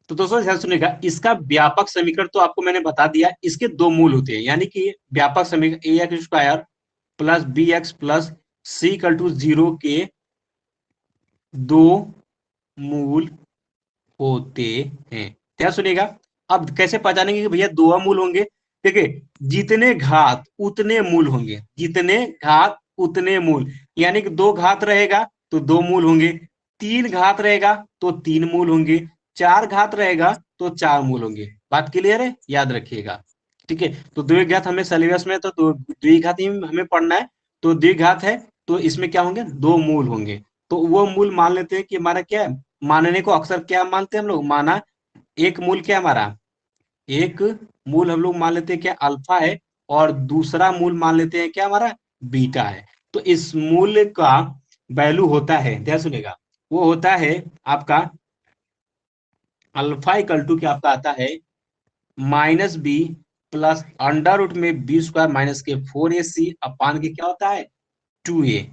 A: तो दोस्तों ध्यान सुनिएगा, इसका व्यापक समीकरण तो आपको मैंने बता दिया, इसके दो मूल होते हैं, यानी कि व्यापक समीकरण a x square plus b x plus c equal to 0 के 2 मूल होते हैं। क्या सुनिएगा, अब कैसे पहचानेंगे कि भैया दो मूल होंगे? देखिए, जितने घात उतने मूल होंगे, जितने घात उतने मूल, यानी कि दो घात रहेगा तो दो मूल होंगे, तीन घात रहेगा तो तीन मूल होंगे, चार घात रहेगा तो चार मूल होंगे। बात क्लियर है, याद रखिएगा। ठीक है, तो द्विघात हमें सिलेबस में तो द्विघात ही हमें पढ़ना है। तो द्विघात है तो इसमें क्या होंगे, दो मूल होंगे। तो वो मूल मान लेते हैं कि हमारा क्या है, मानने को अक्सर क्या मानते हैं हम लोग, माना एक मूल क्या हमारा, एक मूल हम लोग मान लेते हैं क्या, अल्फा है, और दूसरा मूल मान लेते हैं क्या हमारा, बीटा है। तो इस मूल का वैल्यू होता है, ध्यान सुनेगा, वो होता है आपका अल्फा इक्वल टू क्या आपका आता है -b प्लस अंडर रूट में बी स्क्वायर माइनस के 4ac अपान के क्या होता है 2a,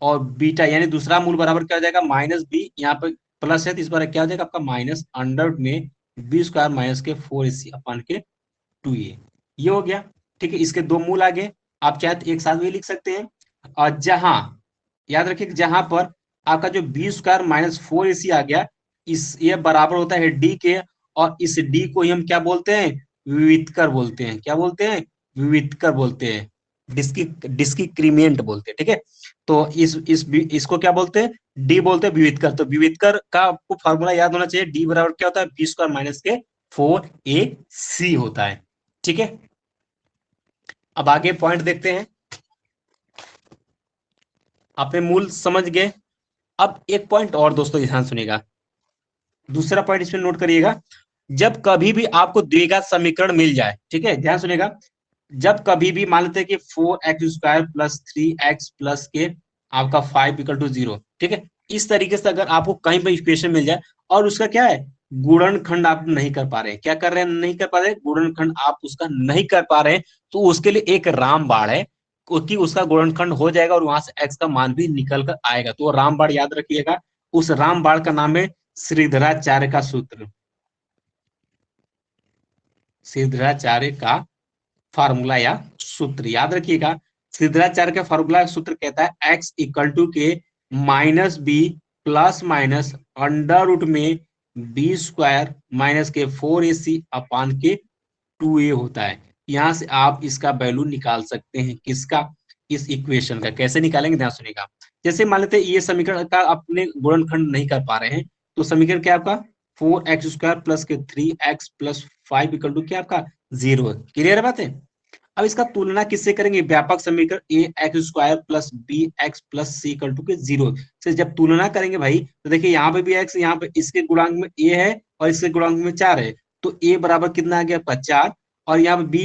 A: और बीटा यानी दूसरा मूल बराबर क्या हो जाएगा -b, यहाँ पे प्लस है तो इस बार क्या हो जाएगा आपका माइनस अंडर रूट में बी स्क्वायर माइनस के 4ac अपान के 2a। ये हो गया। ठीक है, इसके दो मूल आगे, आप चाहे तो एक साथ भी लिख सकते हैं। और जहां, याद रखिए जहां पर आपका जो बी स्क्वायर माइनस 4ac आ गया, इस ये बराबर होता है डी के, और इस डी को ही हम क्या बोलते हैं, विवितकर बोलते हैं। क्या बोलते हैं, विवितकर बोलते हैं, डिस्क्रिमिनेंट बोलते हैं। ठीक है, तो इसको क्या बोलते हैं, डी बोलते हैं विवितकर। तो विवितकर का आपको फॉर्मूला याद होना चाहिए, डी बराबर क्या होता है बी स्क्वायर माइनस के 4ac होता है। ठीक है, अब आगे पॉइंट देखते हैं। आपने मूल समझ गए। अब एक पॉइंट और दोस्तों ध्यान सुनिएगा, दूसरा पॉइंट इसमें नोट करिएगा। जब कभी भी आपको द्विघात समीकरण मिल जाए, ठीक है ध्यान सुनिएगा, जब कभी भी मान लेते हैं कि 4x² प्लस 3x प्लस के आपका 5 इक्वल टू 0, ठीक है, इस तरीके से अगर आपको कहीं पर इक्वेशन मिल जाए और उसका क्या है गुणनखंड आप नहीं कर पा रहे हैं, क्या कर रहे हैं, नहीं कर पा रहे, गुणनखंड आप उसका नहीं कर पा रहे हैं, तो उसके लिए एक रामबाण है कि उसका गुणनखंड हो जाएगा और वहां से x का मान भी निकल कर आएगा। तो वो रामबाण याद रखिएगा, उस रामबाण का नाम है श्रीधराचार्य का सूत्र, श्रीधराचार्य का फार्मूला या सूत्र याद रखिएगा। श्रीधराचार्य का फार्मूला सूत्र कहता है x इक्वल टू के -b plus minus under root में बी स्क्वायर माइनस के 4ac अपान के 2a होता है। यहां से आप इसका वैल्यू निकाल सकते हैं, किसका, इस इक्वेशन का। कैसे निकालेंगे ध्यान सुनिएगा। जैसे मान लेते हैं ये समीकरण का अपने गुणनखंड नहीं कर पा रहे हैं, तो समीकरण क्या आपका 4x² प्लस के 3x प्लस 5 इक्वल टू क्या आपका 0। क्लियर बात है। अब इसका तुलना किससे करेंगे, व्यापक समीकरण ax² plus bx plus c equal to के 0 से जब तुलना करेंगे भाई, तो देखिए यहाँ पे भी x, यहाँ पे इसके गुणांक में a है और इसके गुणांक में 4 है, तो a बराबर कितना आ गया आपका 4, और यहाँ पे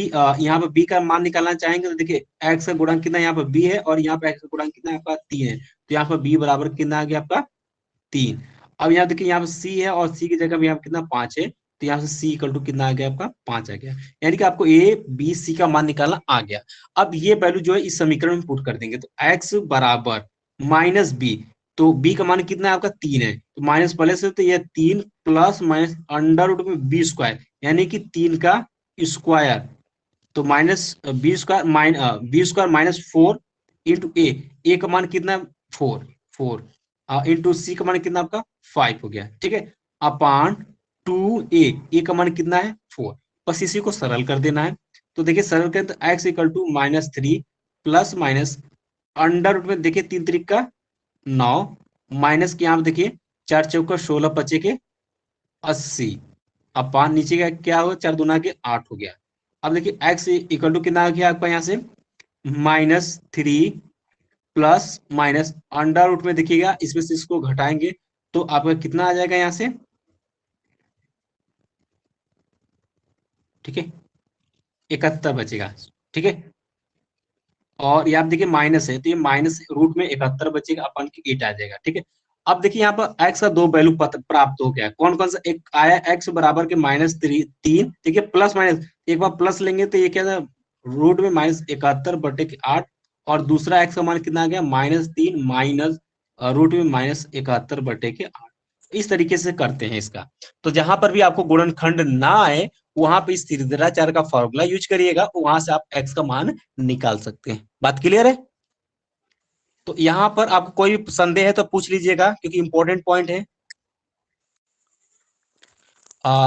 A: यहाँ पे b का मान निकालना चाहेंगे तो देखिए x का गुणांक कितना, यहाँ पे b है और यहाँ पे x का गुणांक कितना है आपका 3 है, तो यहाँ पे b बराबर कितना आ गया आपका 3। अब यहाँ देखिए यहाँ पे c है और c की जगह पे यहाँ पे कितना 5 है, तो यहाँ से c इक्वल टू कितना आ गया आपका 5 आ गया, यानी कि आपको a b c का मान निकालना आ गया। अब ये वैल्यू जो है इस समीकरण में पुट कर देंगे, तो x बराबर -b, तो b का मान कितना है आपका 3 है, तो माइनस पहले से, तो ये 3 प्लस माइनस अंडर रूट में b स्क्वायर, यानी कि 3 का स्क्वायर, तो माइनस बी स्क्वायर -4 इंटू ए का मान कितना 4 इंटू सी का मान कितना आपका 5 हो गया। ठीक है, अपान 2a का मान कितना है 4, बस इसी को सरल कर देना है। तो देखिए सरल करें तो x equal to -3 plus minus under root में देखिए 3 3 का 9 माइनस के यहाँ देखिए 4 चौका 16 बचे के 80 अपान नीचे का क्या हो 4 दूना के 8 हो गया। अब देखिए x इक्वल टू कितना आ गया आपका यहाँ से -3 प्लस माइनस अंडर रूट में देखिएगा इसमें से इसको घटाएंगे तो आपका कितना आ जाएगा यहाँ से, ठीक है 71 बचेगा। ठीक है, और ये आप देखिए माइनस है तो ये माइनस रूट में 71 बचेगा, अपन की 8 आ जाएगा। ठीक है, अब देखिए यहाँ पर x का दो वैल्यू प्राप्त हो गया, कौन कौन सा, एक आया x बराबर के -3, ठीक है, प्लस माइनस एक बार प्लस लेंगे तो ये क्या था रूट में -71/8, और दूसरा x का मान कितना आ गया -3 माइनस रूट में -71/8। इस तरीके से करते हैं इसका। तो जहां पर भी आपको गुणनखंड ना आए वहां पे इस त्रिज्याचार्य का फॉर्मूला यूज करिएगा, वहां से आप x का मान निकाल सकते हैं। बात क्लियर है। तो यहाँ पर आपको कोई भी संदेह है तो पूछ लीजिएगा, क्योंकि इंपॉर्टेंट पॉइंट है।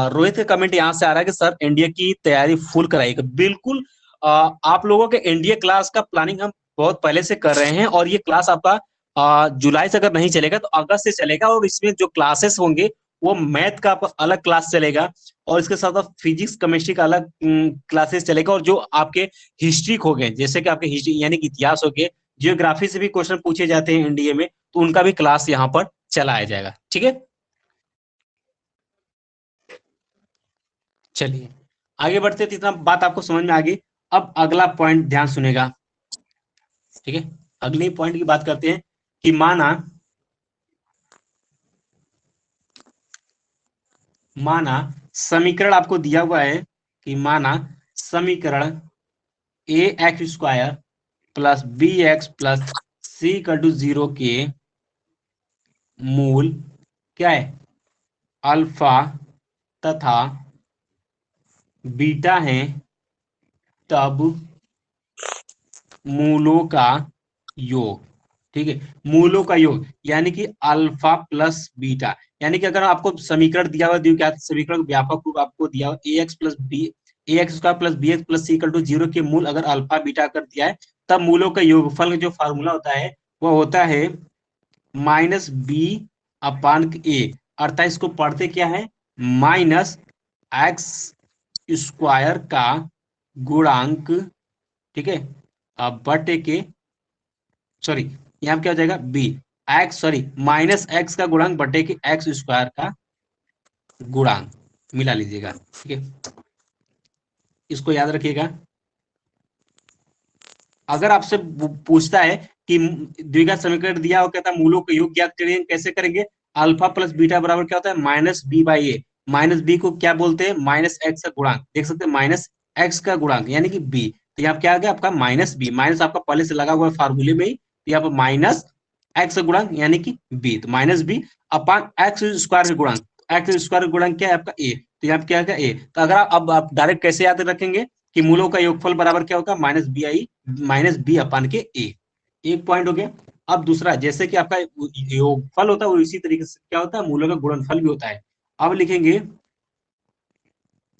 A: रोहित का कमेंट यहाँ से आ रहा है कि सर एनडीए की तैयारी फुल कराइएगा। बिल्कुल, आप लोगों के एनडीए क्लास का प्लानिंग हम बहुत पहले से कर रहे हैं, और ये क्लास आपका जुलाई से अगर नहीं चलेगा तो अगस्त से चलेगा, और इसमें जो क्लासेस होंगे वो मैथ का आपका अलग क्लास चलेगा, और इसके साथ साथ फिजिक्स केमिस्ट्री का अलग क्लासेस चलेगा, और जो आपके हिस्ट्री हो गए, जैसे कि आपके हिस्ट्री यानी कि इतिहास हो गए, जियोग्राफी से भी क्वेश्चन पूछे जाते हैं एनडीए में, तो उनका भी क्लास यहाँ पर चलाया जाएगा। ठीक है, चलिए आगे बढ़ते, तो इतना बात आपको समझ में आ गई। अब अगला पॉइंट ध्यान सुनेगा। ठीक है, अगले पॉइंट की बात करते हैं कि माना समीकरण आपको दिया हुआ है कि माना समीकरण a x square plus b x plus c equal to 0 के मूल क्या है, अल्फा तथा बीटा है, तब मूलों का योग। ठीक है, मूलों का योग यानी कि अल्फा प्लस बीटा, यानी कि अगर आपको समीकरण दिया हुआ, क्या समीकरण व्यापक रूप आपको दिया हुआ a x plus b, a x square plus b x plus c equal to 0 के मूल अगर अल्फा बीटा कर दिया है, तब मूलों का योगफल जो फार्मूला होता है वो होता है माइनस बी अपान ए, अर्थात इसको पढ़ते क्या है, माइनस एक्स स्क्वायर का गुणांक, ठीक है, अब बटे के, सॉरी यहाँ क्या हो जाएगा, B X, sorry minus X का गुणांक बटे के एक्स स्क्वायर का गुणांक, मिला लीजिएगा। ठीक है, इसको याद रखिएगा। अगर आपसे पूछता है कि द्विघात समीकरण दिया हो, कहता है मूलों का योग ज्ञात करेंगे, कैसे करेंगे, अल्फा प्लस बीटा बराबर क्या होता है, minus B by A, minus B को क्या बोलते हैं, माइनस एक्स का गुणांक, देख सकते हैं माइनस एक्स का गुणांक यानी कि बी, तो यहाँ क्या आ गया आपका माइनस बी, माइनस आपका पहले से लगा हुआ है फार्मूले में ही, तो यहाँ पर माइनस एक्स का गुणांक यानी कि बी, तो माइनस बी अपान एक्स स्क्वायर का गुणांक, एक्स स्क्वायर का गुणांक क्या है आपका ए, तो यहाँ क्या है ए, तो अगर अब आप डायरेक्ट कैसे याद रखेंगे कि मूलों का योगफल बराबर क्या होगा, minus b i minus b upon के ए, एक पॉइंट हो गया। अब दूसरा, जैसे कि आपका योगफल होता है वो इसी तरीके से क्या होता है, मूलों का गुणनफल भी होता है। अब लिखेंगे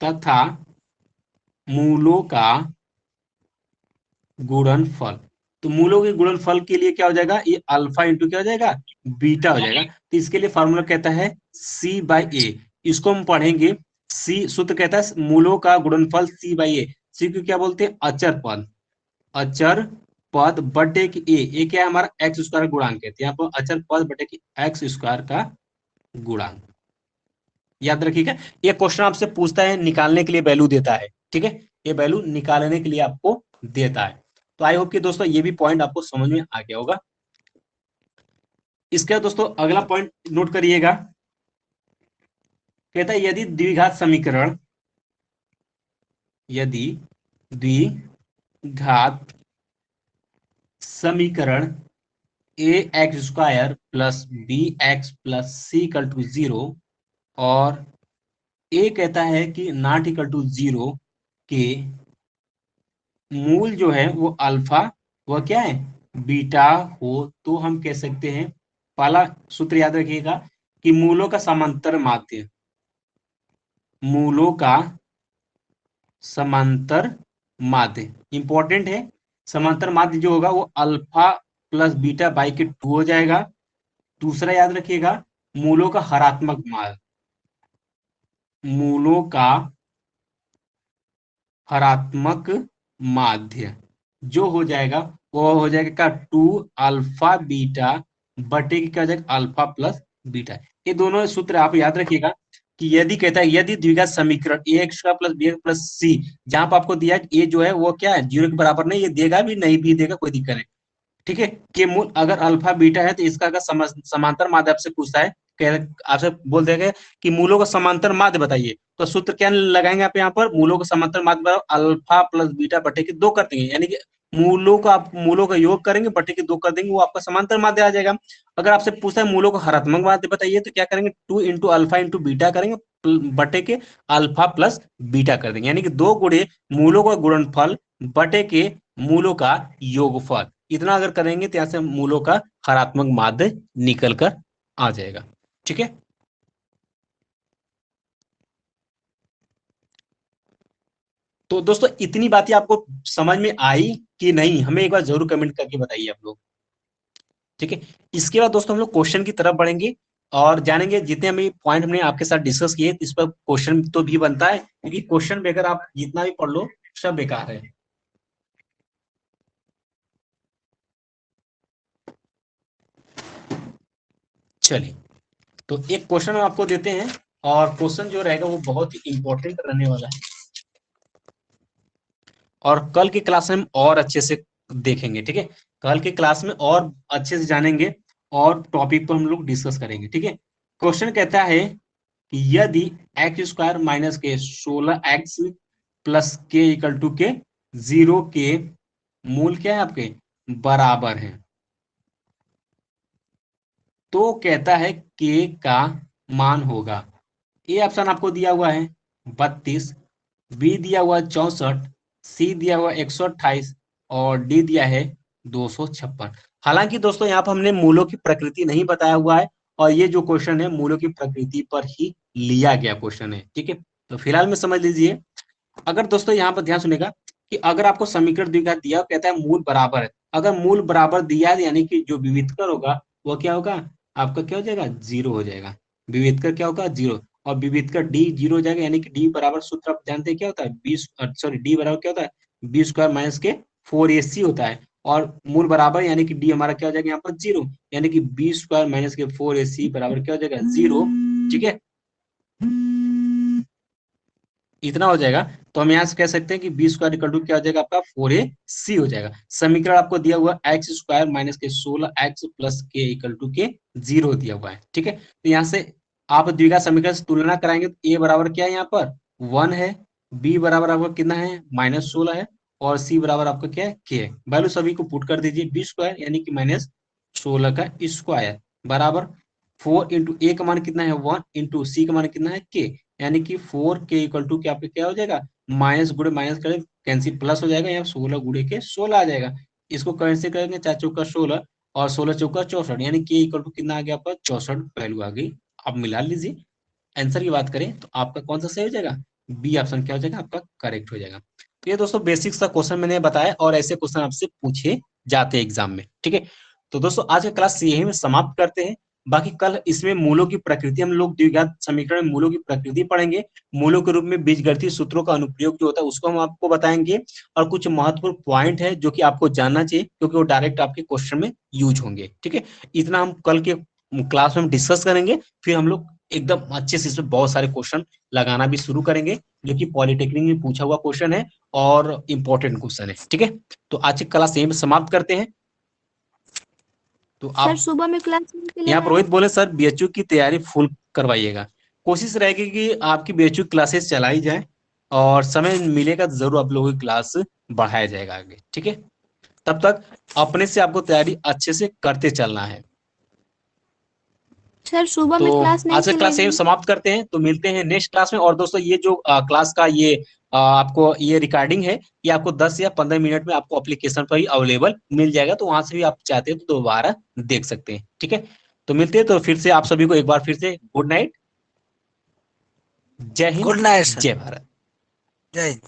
A: तथा मूलों का गुणनफल, तो मूलों के गुणनफल के लिए क्या हो जाएगा, ये अल्फा इंटू क्या हो जाएगा, बीटा हो जाएगा, तो इसके लिए फार्मूला कहता है सी बाई ए, इसको हम पढ़ेंगे, सी सूत्र कहता है मूलों का गुणनफल सी बाई ए, सी को क्या बोलते हैं, अचर पद, अचर पद बटे की ए क्या है हमारा एक्स स्क्वायर गुणांक है, तो यहाँ पर अचर पद बटे की एक्स स्क्वायर का गुणांक, याद रखिएगा। ये क्वेश्चन आपसे पूछता है, निकालने के लिए वैल्यू देता है। ठीक है, ये वैल्यू निकालने के लिए आपको देता है। तो आई होप कि दोस्तों ये भी पॉइंट आपको समझ में आ गया होगा। इसके दोस्तों अगला पॉइंट नोट करिएगा, कहता है यदि द्विघात समीकरण, यदि द्विघात समीकरण a x square plus b x plus c equal to 0 और ए कहता है कि नॉट इक्वल टू 0 के मूल जो है वो अल्फा, वह क्या है, बीटा हो, तो हम कह सकते हैं, पहला सूत्र याद रखिएगा कि मूलों का समांतर माध्य, मूलों का समांतर माध्य इंपॉर्टेंट है, समांतर माध्य जो होगा वो अल्फा प्लस बीटा बाई के 2 हो जाएगा। दूसरा याद रखिएगा मूलों का हरात्मक माध्य, मूलों का हरात्मक माध्य जो हो जाएगा वो हो जाएगा 2 अल्फा बीटा बटे की क्या हो जाएगा, अल्फा प्लस बीटा। ये दोनों सूत्र आप याद रखिएगा कि यदि कहता है यदि द्विघात समीकरण ए एक्स का प्लस बी एक्स प्लस सी, जहां पर आपको दिया ए जो है वो क्या है 0 के बराबर नहीं, ये देगा भी नहीं भी देगा, कोई दिक्कत नहीं। ठीक है, कि मूल अगर अल्फा बीटा है तो इसका अगर समांतर माध्य आपसे पूछता है, आपसे बोल देगा कि मूलों का समांतर माध्य बताइए, तो सूत्र क्या लगाएंगे आप यहाँ पर, मूलों का समांतर माध्य अल्फा प्लस बीटा बटे के 2 कर देंगे, यानी कि मूलों का आप मूलों का योग करेंगे बटे के 2 कर देंगे, वो आपका समांतर माध्य आ जाएगा। अगर आपसे पूछता है मूलों का हरात्मक माध्य बताइए, तो क्या करेंगे 2 इंटू अल्फा इंटू बीटा करेंगे बटे के अल्फा प्लस बीटा कर देंगे, यानी कि 2 गुणे मूलों का गुणनफल बटे के मूलों का योगफल, इतना अगर करेंगे तो यहाँ से मूलों का हरात्मक माध्य निकल कर आ जाएगा। ठीक है, तो दोस्तों इतनी बातें आपको समझ में आई कि नहीं, हमें एक बार जरूर कमेंट करके बताइए आप लोग। ठीक है, इसके बाद दोस्तों हम लोग क्वेश्चन की तरफ बढ़ेंगे और जानेंगे जितने हमें पॉइंट हमने आपके साथ डिस्कस किए, इस पर क्वेश्चन तो भी बनता है, क्योंकि क्वेश्चन बगैर आप जितना भी पढ़ लो सब बेकार है। चलिए, तो एक क्वेश्चन हम आपको देते हैं और क्वेश्चन जो रहेगा वो बहुत ही इंपॉर्टेंट रहने वाला है और कल की क्लास में हम और अच्छे से देखेंगे। ठीक है, कल की क्लास में और अच्छे से जानेंगे और टॉपिक पर हम लोग डिस्कस करेंगे। ठीक है, क्वेश्चन कहता है कि यदि एक्स स्क्वायर माइनस के 16x प्लस के इक्वल टू के 0 के मूल क्या है आपके बराबर है, तो कहता है के का मान होगा। ए ऑप्शन आपको दिया हुआ है 32, बी दिया हुआ है 64, सी दिया हुआ 128 और डी दिया है 256। हालांकि दोस्तों यहाँ पर हमने मूलों की प्रकृति नहीं बताया हुआ है और ये जो क्वेश्चन है मूलों की प्रकृति पर ही लिया गया क्वेश्चन है। ठीक है, तो फिलहाल में समझ लीजिए। अगर दोस्तों यहाँ पर ध्यान सुनेगा कि अगर आपको समीकरण द्विघात दिया कहता है मूल बराबर है, अगर मूल बराबर दिया है यानी कि जो विविधकर होगा वो क्या होगा आपका, क्या हो जाएगा, 0 हो जाएगा। विविधकर क्या होगा, 0, और विविधकर डी 0 हो जाएगा, यानी कि डी बराबर सूत्र आप जानते हैं क्या होता है, 20 सॉरी डी बराबर क्या होता है, बी स्क्वायर माइनस के 4ac होता है, और मूल बराबर यानी कि डी हमारा क्या हो जाएगा यहाँ पर 0, यानी कि बी स्क्वायर माइनस के 4ac बराबर क्या हो जाएगा 0। ठीक है, इतना हो जाएगा, तो हम यहाँ से कह सकते हैं कि बी स्क्वायर इक्वल टू क्या हो जाएगा आपका 4ac हो जाएगा। समीकरण आपको दिया हुआ एक्स स्क्वायर माइनस के 16x प्लस के इक्वल टू के 0 दिया हुआ है। ठीक है, तो यहाँ से आप द्विघात समीकरण से तुलना कराएंगे तो ए बराबर क्या है यहाँ पर 1 है, बी बराबर आपका कितना है -16 है, और सी बराबर आपका क्या है के है। वैल्यू सभी को पुट कर दीजिए, बी स्क्वायर यानी कि -16 का स्क्वायर बराबर 4 इंटू ए का मान कितना है 1 इंटू सी का मान कितना है के, यानी कि 4 के इक्वल टू क्या क्या हो जाएगा, माइनस गुड़े माइनस करें कैंसिल प्लस हो जाएगा, यहाँ 16 गुड़े के 16 आ जाएगा। इसको कैंसिल करेंगे 4 चौका 16 और 16 चौका 64, यानी के इक्वल टू कितना आ गया आपका 64 वैल्यू आ गई। आप मिला लीजिए, आंसर की बात करें तो आपका कौन सा सही हो जाएगा, बी ऑप्शन क्या हो जाएगा आपका करेक्ट हो जाएगा। तो ये दोस्तों बेसिक सा क्वेश्चन मैंने बताया और ऐसे क्वेश्चन आपसे पूछे जाते हैं एग्जाम में। ठीक है, तो दोस्तों आज का क्लास यही में समाप्त करते हैं। बाकी कल इसमें मूलों की प्रकृति, हम लोग द्विघात समीकरण में मूलों की प्रकृति पढ़ेंगे, मूलों के रूप में बीजगणितीय सूत्रों का अनुप्रयोग जो होता है उसको हम आपको बताएंगे, और कुछ महत्वपूर्ण पॉइंट है जो कि आपको जानना चाहिए क्योंकि वो डायरेक्ट आपके क्वेश्चन में यूज होंगे। ठीक है, इतना हम कल के क्लास में डिस्कस करेंगे, फिर हम लोग एकदम अच्छे से इसमें बहुत सारे क्वेश्चन लगाना भी शुरू करेंगे जो कि पॉलिटेक्निक में पूछा हुआ क्वेश्चन है और इंपॉर्टेंट क्वेश्चन है। ठीक है, तो आज की क्लास यहीं पे समाप्त करते हैं। तो
B: सर
A: आप
B: सुबह में क्लास के लिए
A: यहाँ
B: आना।
A: रोहित बोले सर बीएचयू की तैयारी फुल करवाइएगा, कोशिश रहेगी कि आपकी बीएचयू क्लासेस चलाई जाए और समय मिलेगा तो जरूर आप लोगों की क्लास बढ़ाया जाएगा आगे। ठीक है, तब तक अपने से आपको तैयारी अच्छे से करते चलना है।
B: सर सुबह में
A: तो
B: क्लास नहीं
A: आज का क्लास यही
B: चलेगी।
A: समाप्त करते हैं, तो मिलते हैं नेक्स्ट क्लास में। और दोस्तों ये जो क्लास का ये आपको ये रिकॉर्डिंग है, ये आपको 10 या 15 मिनट में आपको एप्लीकेशन पर ही अवेलेबल मिल जाएगा, तो वहां से भी आप चाहते हैं तो दोबारा देख सकते हैं। ठीक है, तो मिलते हैं, तो फिर से आप सभी को एक बार फिर से गुड नाइट, जय हिंद,
C: गुड नाइट सर,
A: जय भारत।
C: जय हिंद।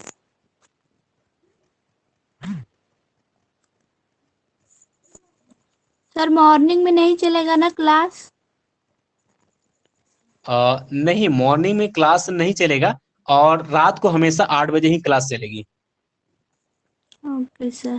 B: सर मॉर्निंग में नहीं चलेगा ना क्लास।
A: नहीं, मॉर्निंग में क्लास नहीं चलेगा और रात को हमेशा 8 बजे ही क्लास चलेगी।
B: Okay sir.